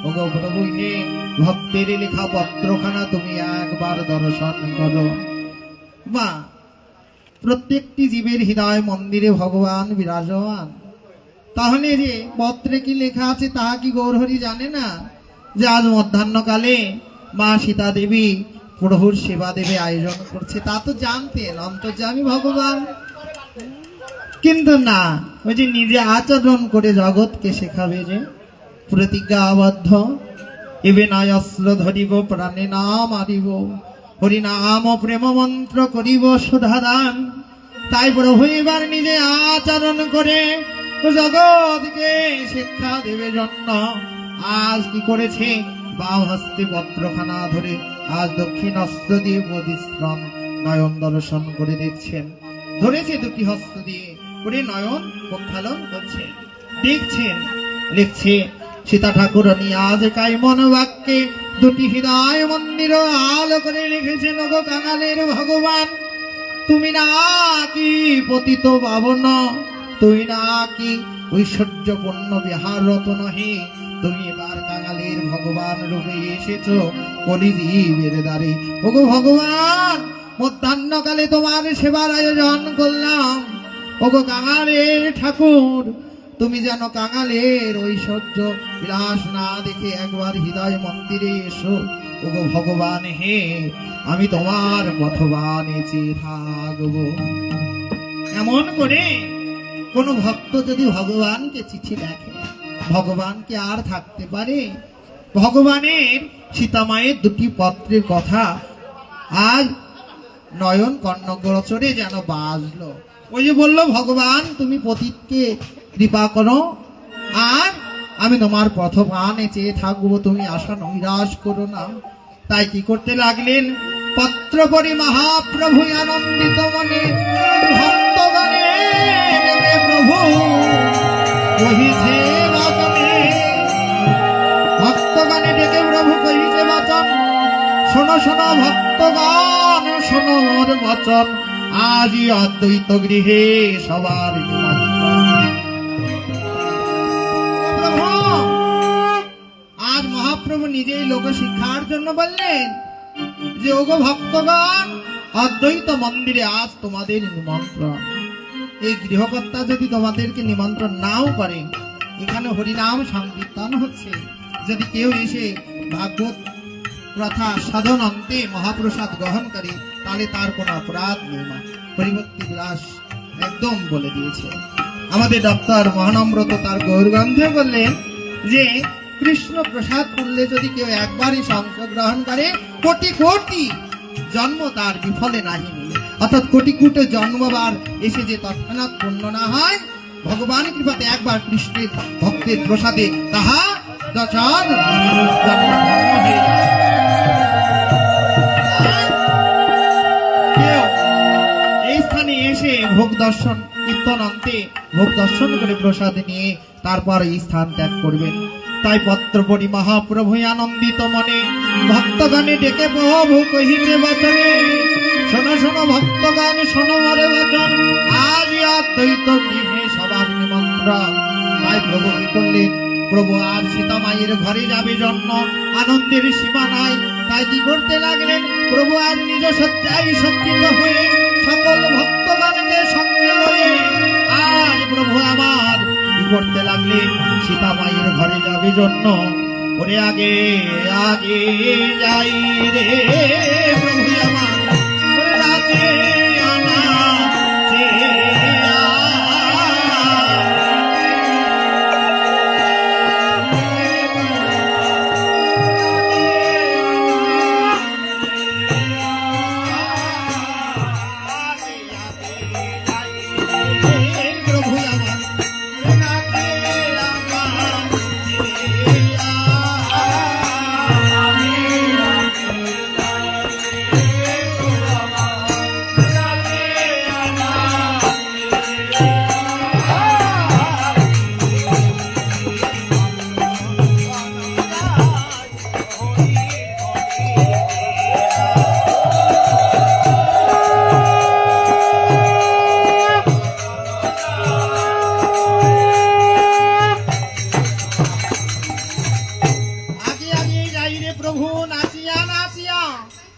ওগো প্রভু হে, ভক্তের লেখা পত্রখানা তুমি একবার দর্শন করো। মা, প্রত্যেকটি জীবের হৃদয় মন্দিরে ভগবান বিরাজমান, তাহলে যে পত্রে কি লেখা আছে তাহা কি গৌরহরি জানে না, যে আজ মধ্যাহ্নকালে মা সীতা দেবী প্রভুর সেবা দেবে আয়োজন করছে, তা তো জানতেন অন্তর্যামী ভগবান। কিন্তু না, ওই যে নিজে আচরণ করে জগৎকে শেখাবে, যে প্রতিজ্ঞাবদ্ধ, এবে নয় অস্ত্র ধরিব প্রাণে নাম আরিব, হরিনাম প্রেম মন্ত্র করিব সুধাদান। তাই প্রভু এবার নিজে আচরণ করে জগৎকে শিক্ষা দেবে জন্য আজ কি করেছে, বাম হস্তে পত্রখানা ধরে আজ দক্ষিণ হস্ত দিয়ে প্রতিশ্রম নয়ন দর্শন করে দেখছেন। ধরেছে দুটি হস্ত দিয়ে করে নয়ন প্রক্ষালন করছেন, দেখছেন, লিখছে সীতা ঠাকুরানী আজ কাইমন বাক্যে দুটি হৃদয় মন্দির আলো করে লিখেছেন, ওগো কাঙালের ভগবান, তুমি না কি পতিত পাবন, তুমি না কি ঐশ্বর্যপূর্ণ বিহাররত নহে, তুমি এবার কাঙালের ভগবান রূপে এসেছ কলিজীবের দ্বারে। ওগো ভগবান, মধ্যাহ্নকালে তোমার সেবার আয়োজন করলাম, ওগো কাঙালের ঠাকুর, তুমি যেন কাঙালের ঐশ্বর্য বিলাস না দেখে একবার হৃদয় মন্দিরে এসো। ওগো ভগবান হে, আমি তোমার পথবানে চেয়ে থাকবো। এমন করে কোন ভক্ত যদি ভগবানকে চিঠি লেখে, ভগবানকে আর থাকতে পারে? ভগবানের সীতামায়ের দুটি পত্রের কথা আজ নয়ন কর্ণগোচরে যেন বাজলো। ওই যে বললো, ভগবান তুমি পতিতকে কৃপা করো, আর আমি তোমার পথবানে চেয়ে থাকবো, তুমি আশা নৈরাশ করো না। তাই কি করতে লাগলেন, পত্র পড়ি মহাপ্রভু আনন্দিত মনে ভক্তগণে দেবে প্রভু কহিছে বচনে, ভক্তগণে ডেকে প্রভু কহিছে বচন, শোনো শোনো ভক্তগণ শোনো মোর বচন, আজই অদ্বৈত গৃহে সবার নিমন্ত্রণ। প্রভু আজ মহাপ্রভু নিজেই লোক শিক্ষার জন্য বললেন যে ওগো ভক্তগণ, অদ্বৈত মন্দিরে আজ তোমাদের নিমন্ত্রণ। এই গৃহকর্তা যদি তোমাদেরকে নিমন্ত্রণ নাও করে, এখানে হরিনাম সংকীর্তন হচ্ছে, যদি কেউ এসে ভাগবত প্রথা সাধন অন্তে মহাপ্রসাদ গ্রহণ করে, তাহলে তার কোনো অপরাধ নেই না। পরিবর্তী বিলাস একদম বলে দিয়েছে। আমাদের ডক্টর মহানম্রত তার গৌরগন্ধে বললেন যে কৃষ্ণ প্রসাদ করলে যদি কেউ একবারই অংশগ্রহণ করে, কোটি কোটি জন্ম তার বিফলে নাহি, অর্থাৎ কোটি কোটি জন্মবার এসে যে তৎক্ষণাৎ পূর্ণ না হয়, ভগবান কৃপাতে একবার কৃষ্ণের ভক্তের প্রসাদে তাহা দশার জন্ম হয়ে যায়। কেউ এই স্থানে এসে ভোগ দর্শন কীর্তন অন্তে ভোগ দর্শন করে প্রসাদ নিয়ে তারপর এই স্থান ত্যাগ করবেন। তাই পত্র পড়ি মহাপ্রভু আনন্দিত মনে ভক্তগণে ডেকে প্রভু কহিতে বচনে, শোনো শোনো ভক্তগণ শোনো মরে বচন, আজ অদ্বৈত গৃহে সবার নিমন্ত্রণ। তাই প্রভু কি করলেন, প্রভু আর সীতা মায়ের ঘরে যাবে জন্য আনন্দের সীমা নাই। তাই কি করতে লাগলেন, প্রভু আর নিজ সত্যাই সজ্জিত হয়ে সকল ভক্তগণকে সঙ্গে লয়ে আজ প্রভু আমার কি করতে লাগলেন, সীতা মায়ের ঘরে যাবে জন্য। ওরে আগে আগে যাই রে প্রভু আমার, ওরে রাতে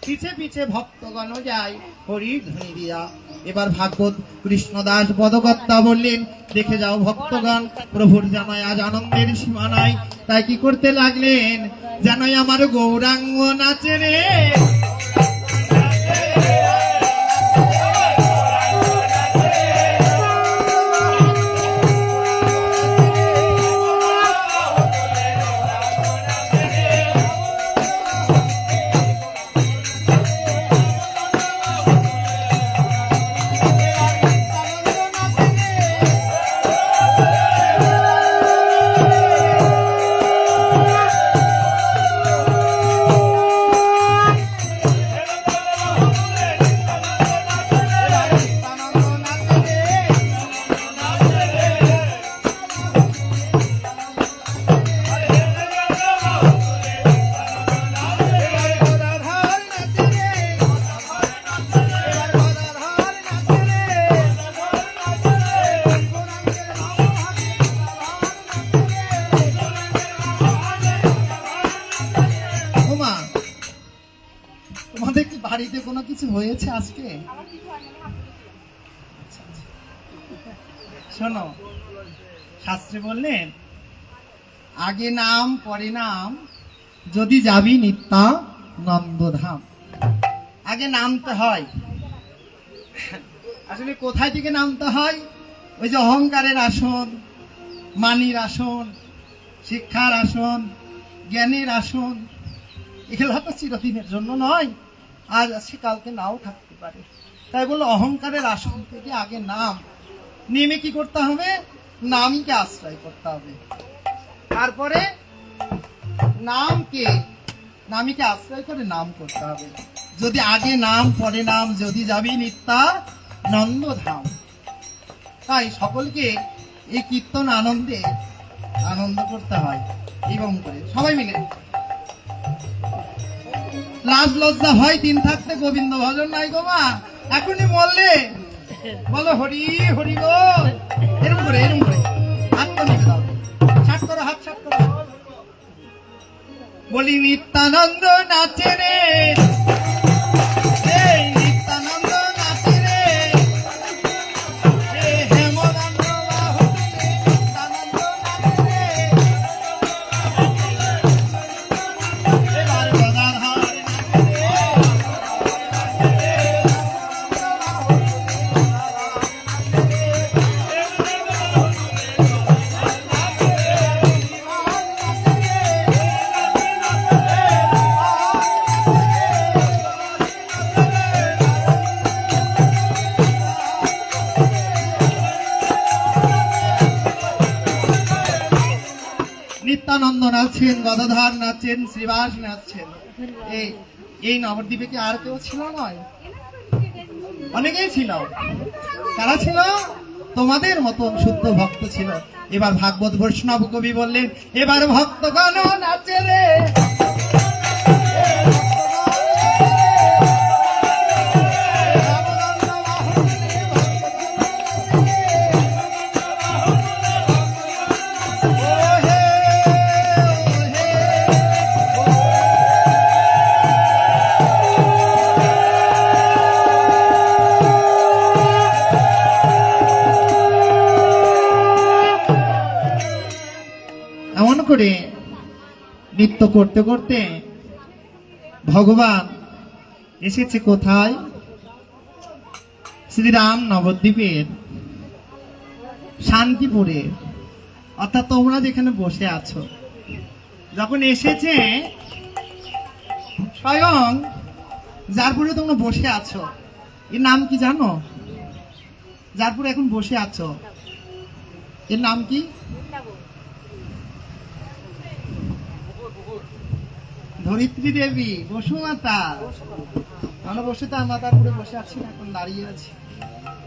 পিছে পিছে ভক্তগণ যায় হরির ধ্বনি দিয়া। এবার ভাগবত কৃষ্ণদাস পদকর্তা বললেন, দেখে যাও ভক্তগণ, প্রভুর জানায় আজ আনন্দের সীমা নাই। তাই কি করতে লাগলেন, জানাই আমার গৌরাঙ্গ নাচে রে। বাড়িতে কোনো কিছু হয়েছে আজকে? শোনো, শাস্ত্রে বললেন আগে নাম পরে নাম, যদি যাবি নিত্যানন্দধাম। আগে নামতে হয়। আসলে কোথায় থেকে নামতে হয়? ওই যে অহংকারের আসন, মানির আসন, শিক্ষার আসন, জ্ঞানের আসন, এগুলো তো চিরদিনের জন্য নয়, আজ আছে কালকে নাও থাকতে পারে। তাই বললো অহংকারের আসন থেকে আগে নাম, নেমে কি করতে হবে? নামকে আশ্রয় করতে হবে। তারপরে নামকে আশ্রয় করে নাম করতে হবে। যদি আগে নাম পরে নাম, যদি যাবি নিত্যানন্দ ধাম। তাই সকলকে এই কীর্তন আনন্দে আনন্দ করতে হয়। এবং করে সবাই মিলে লাজ লজ্জা ভয় দিন থাকতে গোবিন্দ ভজন নাই গো মা, এখনই বললে বলো হরি হরি বল। এরম করে হাত তো নিতে দাও, ছাট করো, হাত ছাট করো। বলি নিত্যানন্দ নাচে রে, এই নিত্যানন্দ নাচে রে, এ হেমকান্ত বাহু নিত্যানন্দ নাচে রে। এবার গদার হার নাচে রে, নিত্যানন্দ নাচছেন, গদাধর নাচছেন, শ্রীবাস নাচছেন। এই নবদ্বীপে কি আর কেউ ছিল? নয়, অনেকেই ছিল। কারা ছিল? তোমাদের মতন শুদ্ধ ভক্ত ছিল। এবার ভাগবত বৈষ্ণব কবি বললেন, এবার ভক্তগণ নাচে রে, এমন করে নৃত্য করতে করতে ভগবান এসেছে কোথায়? শ্রীরাম নবদ্বীপের শান্তিপুরে, অর্থাৎ তোমরা যেখানে বসে আছো। যখন এসেছে স্বয়ং যারপুরে তোমরা বসে আছো, এর নাম কি জানো? যারপুরে এখন বসে আছো, এর নাম কি? ধরিত্রী দেবী, বসুমাতা। আমরা বসে তো আমরা তারপরে বসে আছি, এখন দাঁড়িয়ে আছি।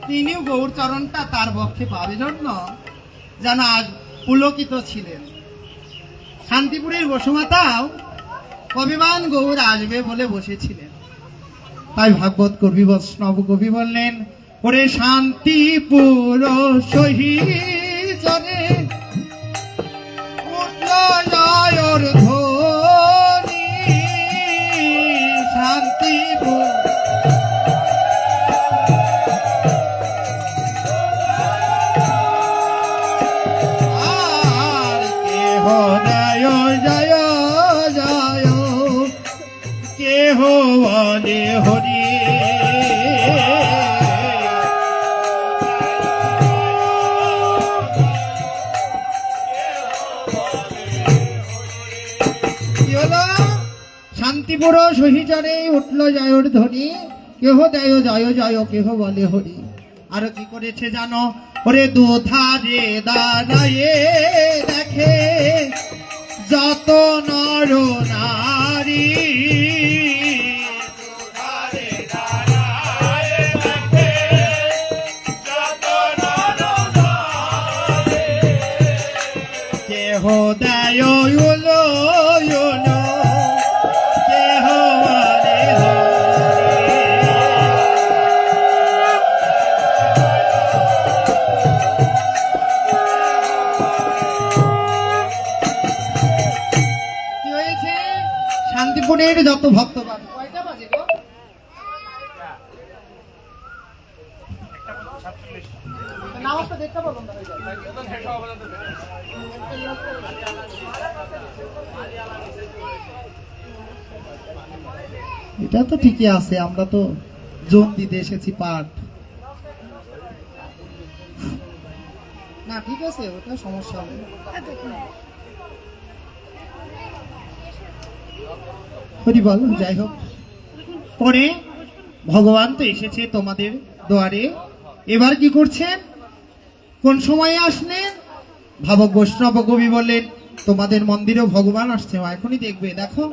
তিনিও গৌর চরণটা তার বক্ষে পাবে জন্য যেন আজ পুলকিত ছিলেন। শান্তিপুরের বসুমাতাও কবিবান গৌর আসবে বলে বসেছিলেন। তাই ভাগবত কবি বৈষ্ণব কবি বললেন, ওরে শান্তিপুর সহিজনে উঠল জয়র ধ্বনি, শান্তিপুর আর কেহ জয় জয় জয়, কেহ বলে হরি। শান্তিপুর সহিচরে উঠল জয়র ধ্বনি, কেহ দেয় জয় জয়, কেহ বলে হরি। আর কি করেছে জানো? ওরে দুধারে দাঁড়ায়ে দেখে যত নর নারী, কেহ দেয় উলো উলো, কেহ বলে হরি। কি হয়েছে? শান্তিপুরের যত ভক্তগণ, কয়টা বাজে গো? নামাজটা দেখতে বলুন না। এটা তো ঠিকই আছে, আমরা তো জোন দিতে এসেছি পাঠ। না ঠিক আছে, ওটা সমস্যা হবে না। হরি বল। যাই হোক, পরে ভগবান তো এসেছে তোমাদের দুয়ারে, এবার কি করছেন, কোন সময়ে আসলেন? ভাবক বৈষ্ণব কবি বললেন তোমাদের মন্দিরেও ভগবান আসছে, এখনই দেখবে। দেখো,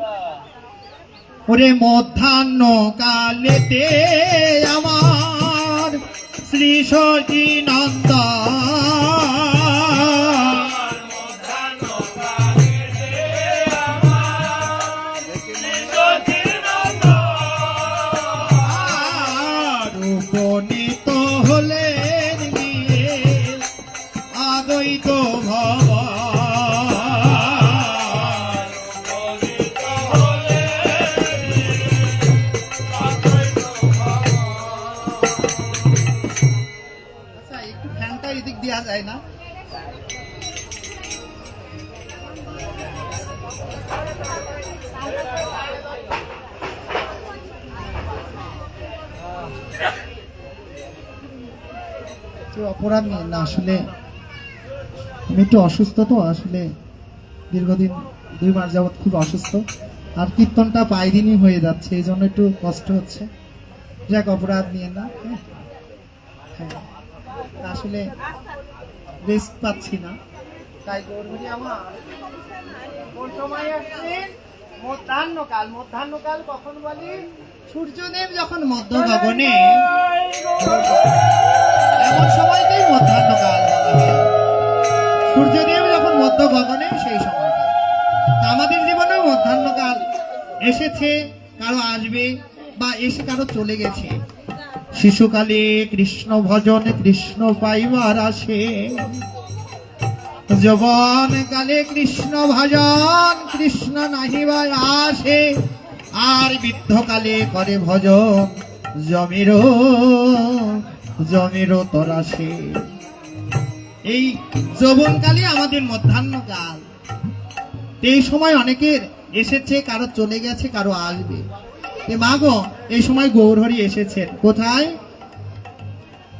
ওরে মধ্যাহ্ন কালেতে আমার শ্রী সচিনন্দ উপনীত হলেন গিয়ে আদ্বৈত ভগবান। আচ্ছা, একটু ফ্যানটা এদিক দেওয়া যায় না? অপরাধ নেই না, আসলে আমি একটু অসুস্থ তো, আসলে দীর্ঘদিন 2 মাস যাবৎ খুব অসুস্থ, আর কীর্তনটা প্রায় দিনই হয়ে যাচ্ছে, এই জন্য একটু কষ্ট হচ্ছে। যাক, অপরাধ নিয়ে না। হ্যাঁ, আসলে রেস্ট পাচ্ছি না, তাই গৌরহরি আমার কোন সময় আসলেন? মধ্যাহ্নকাল। মধ্যাহ্নকাল কখন বলি? সূর্যদেব যখন মধ্য গগনে, এমন সময়তেই মধ্যাহ্নকাল বলা হয়। সূর্যদেব যখন মধ্য গগনে, সেই সময়টা। তা আমাদের জীবনেও মধ্যাহ্নকাল এসেছে, কারো আসবে বা এসে কারো চলে গেছে। শিশুকালে কৃষ্ণ ভজন কৃষ্ণ পাইবার আসে, যৌবন কালে কৃষ্ণ ভজন কৃষ্ণ নাহিবার আসে, আর বৃদ্ধকালে করে ভজন জমিরো তরাসে। এই যৌবনকালে আমাদের মধ্যাহ্নকাল, এই সময় অনেকের এসেছে, কারো চলে গেছে, কারো আসবে। মা গো, এই সময় গৌরহরি এসেছেন কোথায়?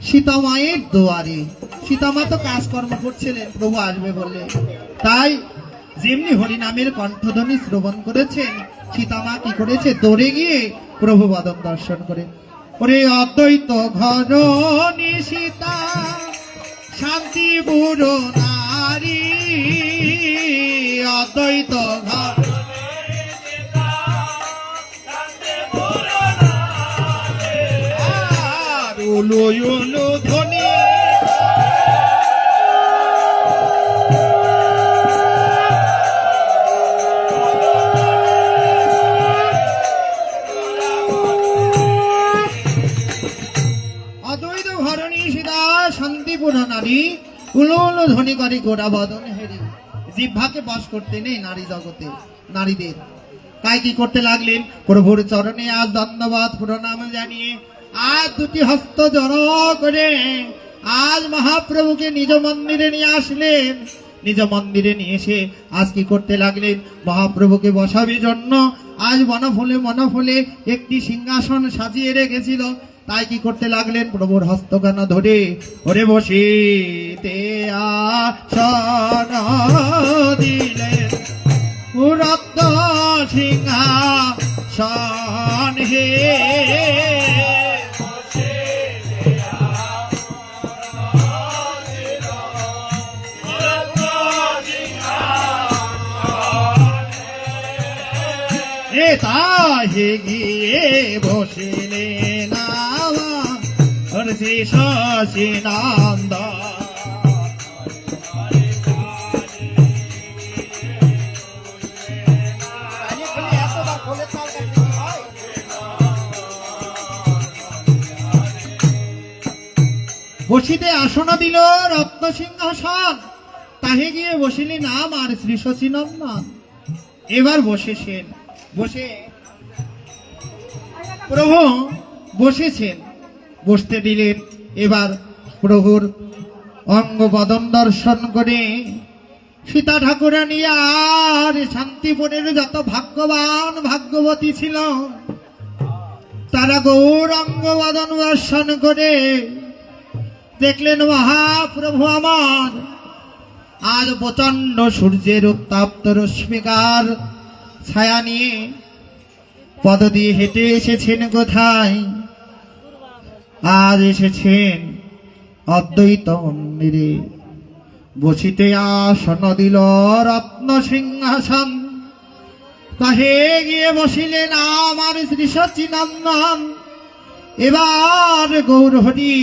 সীতামায়ের দুয়ারে। সীতামা তো কাজকর্ম করছিলেন, প্রভু আসবে বললে, তাই যেমনি হরিনামের কণ্ঠধ্বনি শ্রবণ করেছেন, সীতামা কি করেছে, দৌড়ে গিয়ে প্রভু বদন দর্শন করে। ওরে অদ্বৈত ঘর নিশিতা শান্তি বুড়ো নারী, অদ্বৈত ঘর উলু উলু ধ্বনি অদ্বৈত ঘরণী সীতা শান্তিপুর নারী, উলু উলু ধ্বনি করে গোড়া বদন হেরি। জিহ্বাকে বশ করতে নেই নারী জগতে, নারীদের। তাই কি করতে লাগলেন, প্রভুর চরণে আজ ধন্যবাদ প্রণাম জানিয়ে আজ 2টি হস্ত জড়ো করে আজ মহাপ্রভুকে নিজ মন্দিরে নিয়ে আসলেন। নিজ মন্দিরে নিয়ে এসে আজ কি করতে লাগলেন, মহাপ্রভুকে বসাবে জন্য আজ মনফুলে একটি সিংহাসন সাজিয়ে রেখেছিল। তাই কি করতে লাগলেন, প্রভুর হস্তখানা ধরে ওরে বসিতে আসন দিলেন, রত্ন সিংহাসন হে। তাহে গিয়ে বসিলেন আমার শ্রী শশীনন্দ। বসিতে আসন দিল রত্ন সিংহাসন, তাহে গিয়ে বসিলেন আমার শ্রী শশীনন্দন। এবার বসেছেন, বসে প্রভু বসেছেন, বসতে দিলেন। এবার প্রভুর অঙ্গ বদন দর্শন করে সীতা ঠাকুরানী আর শান্তিপুরের যত ভাগ্যবান ভাগ্যবতী ছিল তারা গৌরাঙ্গ বদন দর্শন করে দেখলেন মহাপ্রভু আমার আজ প্রচন্ড সূর্যের উত্তাপ্ত রশ্মিকার ছায়া নিয়ে পদ দিয়ে হেঁটে এসেছেন কোথায়? আজ এসেছেন অদ্বৈত মন্দিরে, বসিতে আসন দিল রত্ন সিংহাসন, তাহে গিয়ে বসিলেন আমার শ্রী সচিনন্দন। এবার গৌরহরি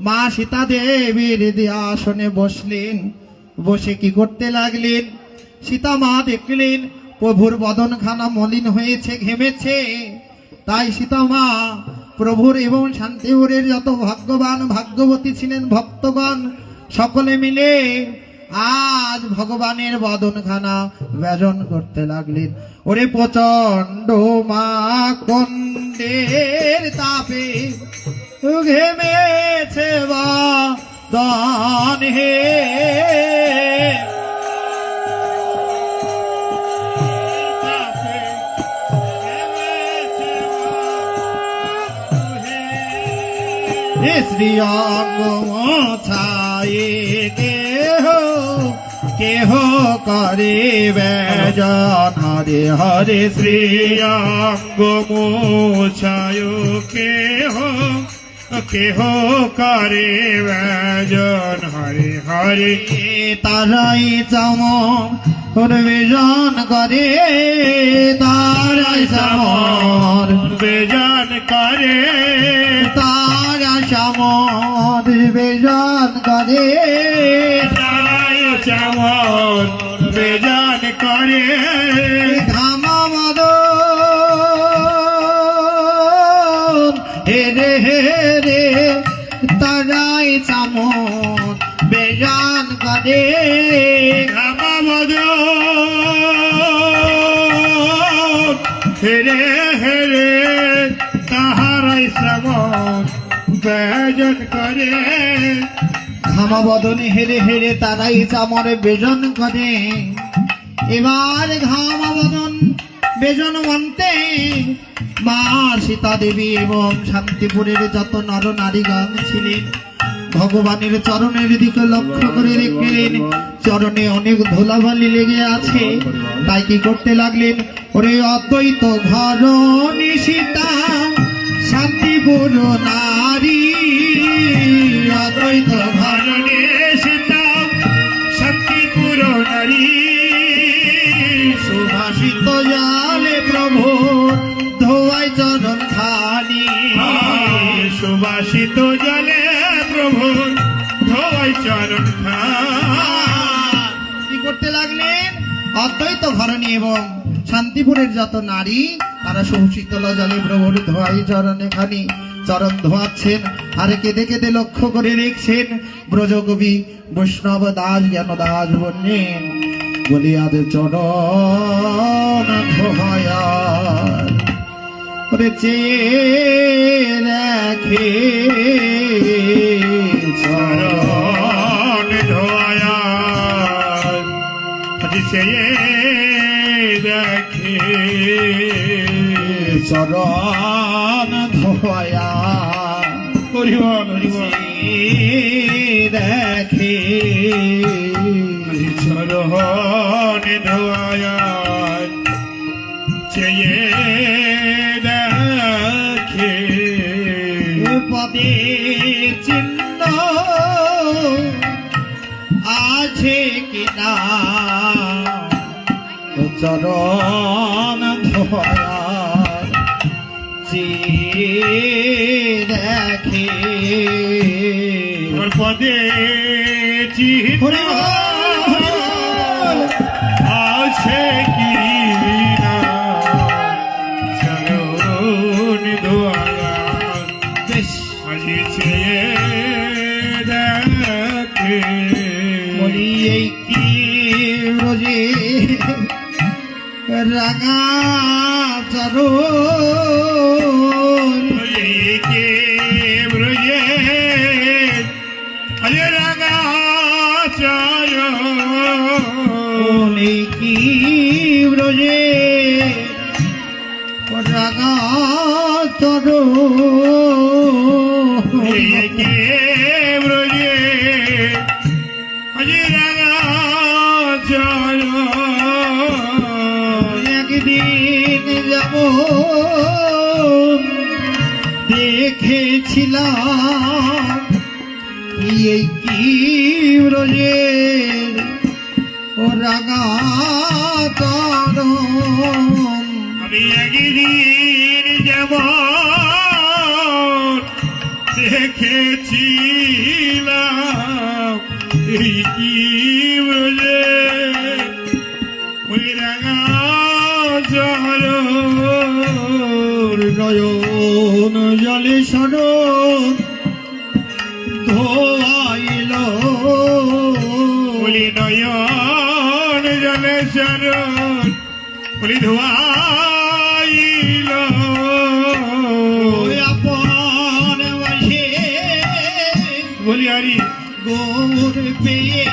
মা সীতা দেবীর আসনে বসলেন, বসে কি করতে লাগলেন? সীতা মা দেখলেন প্রভুর বদনখানা মলিন হয়েছে, ঘেমেছে, তাই সীতা মা প্রভুর এবং শান্তিপুরের যত ভাগ্যবান ভাগ্যবতী ছিলেন ভক্তগণ সকলে মিলে আজ ভগবানের বদনখানা ব্যজন করতে লাগলেন। ওরে প্রচন্ড মা কন্দের তাপে ঘেমেছে বদন হে, শ্রী অঙ্গ মোছায়ে কেহ কেহ করে ব্যজন হরে হরে শ্রী অঙ্গ মোছায় কেহ কেহ করে ব্যজন হরে হরে। তারাই চমন বেজন করে, তারাই চমন বেজন করে, তারা চমন বেজন করে, তারাই চমন বেজন করে। ঘামা মদন হেরে হেরে তারাই চমন বেজন করে। হেরে হেরে তাহারাই শ্রবণ বেজন করে। ঘামা বদনে হেরে হেরে তারাই চামরে বেজন করে। এবার ঘামা বদন বেজন মানতে মা সীতা দেবী এবং শান্তিপুরের যত নর নারীগণ ছিলেন ভগবানের চরণের দিকে লক্ষ্য করে দেখলেন চরণে অনেক ধুলাবালি লেগে আছে, তাই কি করতে লাগলেন? ওরে অদ্বৈত ঘর সীতা শান্তিপুর নারী, অদ্বৈত ঘর সীতা শান্তিপুর নারী, সুভাষিত জালে প্রভু ধোয়াই চরণ খানি। সুবাসিত জলে প্রভু ধোয় চরণ কি করতে লাগলেন? অদ্বৈত ঘরণী এবং শান্তিপুরের যত নারী তারা সুশীতল জলে প্রভুর ধোয়াই চরণে খানি চরণ ধোয়াচ্ছেন আর কেঁদে কেঁদে লক্ষ্য করে দেখছেন। ব্রজকবি বৈষ্ণব দাস জ্ঞান দাস বললেন বলি আজ চরণ ধোয়া করে চেয়ে রাখে চরণ ধোয়া সে দেখে চরণ ধোয়া হরিবল হরিবল দেখে চরণ ধোয়া চেয়ে দেখে পদে চিহ্ন আছে কিনা চরণ ধোয়া দেখে পদে চিহ্ন আছে কি না চরণ ধোয়া বেশ আজি চেয়ে দেখে বলি এই কি রোজে রাঙা চরণ কে ব্রজে আরে রাঙা চরণ কে ব্রজে আজি রাঙা চরণ একদিন যাব দেখেছিলাম এই কি ব্রজের ও রাঙা চরণ আমি একদিন যেমন দেখেছিলাম এই কি বলে ওই রাঙা চরণ নয়ন জলে সরণ ধোয়াইল বলি নয়ন জলে চরণ বলি ধোয়াইল আপন বসে বলি আরি গৌর পেয়ে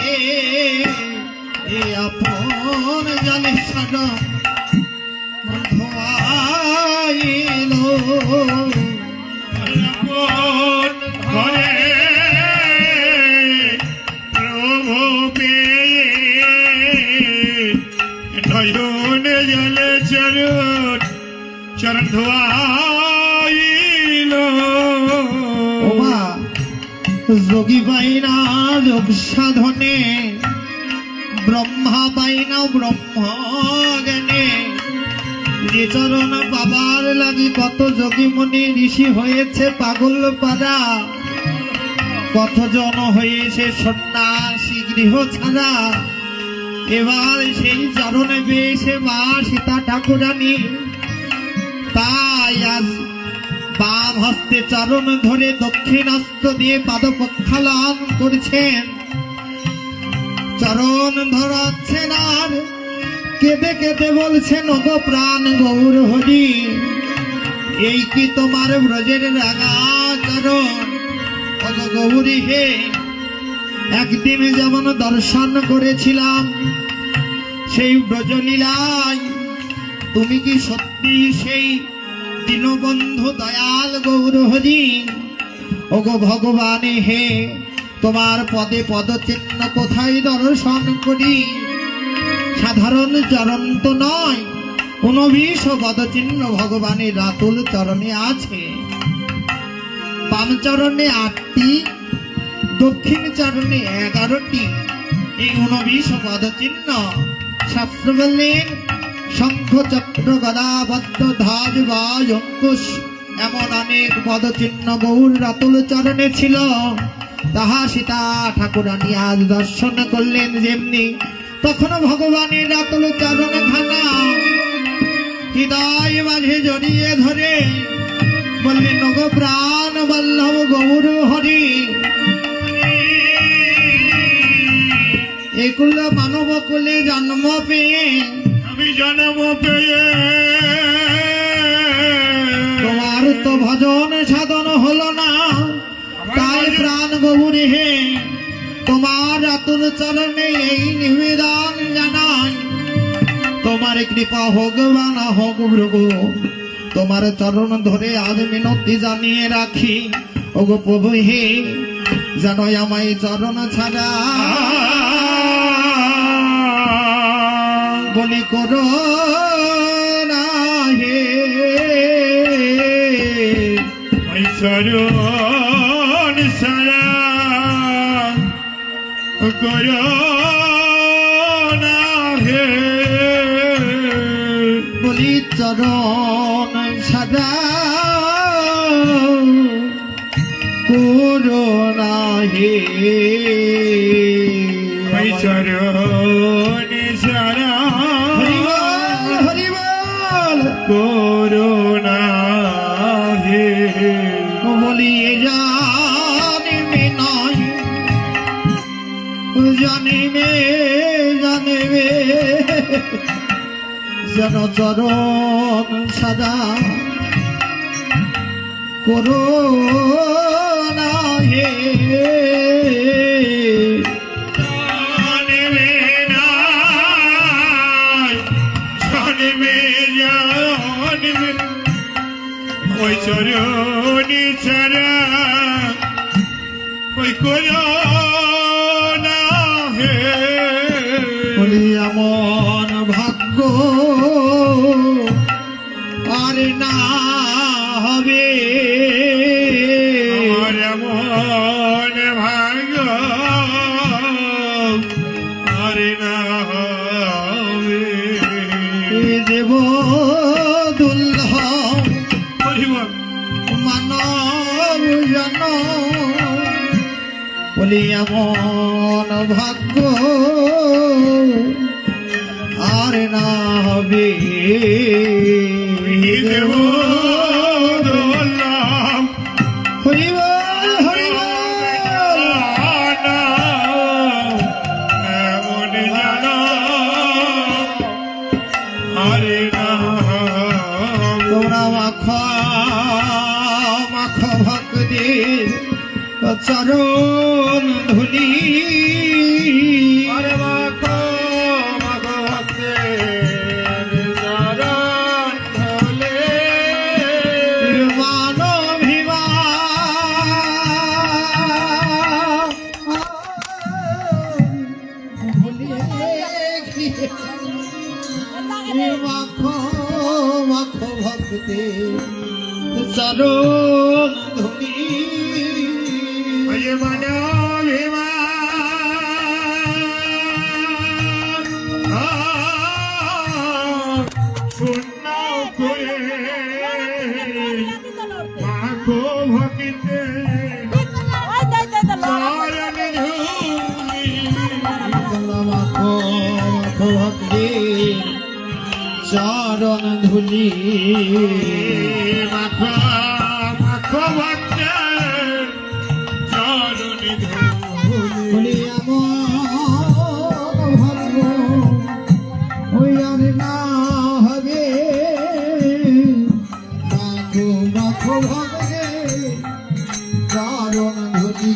এ আপন জলে সরণ ধোয়াইল আপন ঘরে প্রভু পেয়ে নয়ন জলে চরণ চরণ ধোয়াইল ওমা যোগী পাইনা যোগ সাধনে ব্রহ্মা পাইনা ব্রহ্ম জ্ঞানে যে চরণ বাবার লাগি কত যোগী মুনি ঋষি হয়েছে পাগল পাড়া কতজন হয়েছে সন্ন্যাসী গৃহ ছাড়া এবার সেই চরণে বেশে মা সীতা ঠাকুরানী তাই আজ বাম হস্তে চরণ ধরে দক্ষিণ হস্ত দিয়ে পাদ প্রক্ষালন করছেন চরণ ধরাচ্ছেন আর কেঁদে কেঁদে বলছেন ওগো প্রাণ গৌর হরি এই কি তোমার ব্রজের রাঙা চরণ ওগো গৌরী হে একদিন যেমন দর্শন করেছিলাম সেই ব্রজলীলায় তুমি কি সত্যি সেই দীনবন্ধু দয়াল গৌর হরি ওগো ভগবান হে তোমার পদে পদচিহ্ন কোথায় দর্শন করি সাধারণ চরণ তো নয় 19 পদচিহ্ন ভগবানের রাতুল চরণে আছে বাম চরণে 8টি দক্ষিণ চরণে 11টি এই 19 পদচিহ্ন শাস্ত্র বললেন শঙ্খ চক্র গদা বদ্ধ ধ্বজ বাজ অঙ্কুশ এমন অনেক পদচিহ্ন গৌর রাতুল চরণে ছিল তাহা সীতা ঠাকুরানী আজ দর্শন করলেন যেমনি তখনও ভগবানের রাতুল চরণ খানা হৃদয় মাঝে জড়িয়ে ধরে বললেন ওগো প্রাণ বল্লভ গৌর হরি একুল মানব কুলে জন্ম পেয়ে আমি জন্ম পেয়ে তোমার তো ভজন সাধন হলো না তাই প্রাণ গৌরী হে তোমার রাতুল চরণে এই নিবেদন জানাই তোমার কৃপা হোক বা না হোক প্রভু তোমার চরণ ধরে আজ মিনতি জানিয়ে রাখি ওগো প্রভু হে যেন আমায় চরণ ছাড়া বলি করো না হে চরণ সারা করো না হে বলি চরণ সাদা করোনা হে চরণ সারা হরিবল করোনা হে বলিয়ে জানিবে নয় জানিবে জানিবে যেন চরণ সাদা করোনা হে জানবে না জানবে জানবে ওই চরণি ছাড়া ওই করো না হে বলি এমন ভাগ্য আর না হবে আমার এমন ভাগ্য আর না হবে দেব দুর্লভ হরিবল মানব জন বলি এমন ভাগ্য আর না হবে দেব দোলাম হরিবল হরিবল এমন জানা আরে না তোমরা মাখা মাখা ভক্তের চরণ ধুলি আরে মাখো মাখো ভক্তের চরণ ধুলি। মানভিমা মাখো মাখো ভক্তের চরণ ধুলি ওই মানবিমা শূন্য করে মাখো ভক্তের চরণ ধুলি। মাখো মাখো ভক্তের চরণ ধুলি মাখো মাখো ভক্তের চরণ ধুলি। বলি এমন ভাগ্য ওই আর না হবে মাখো মাখো ভক্তের চরণ ধুলি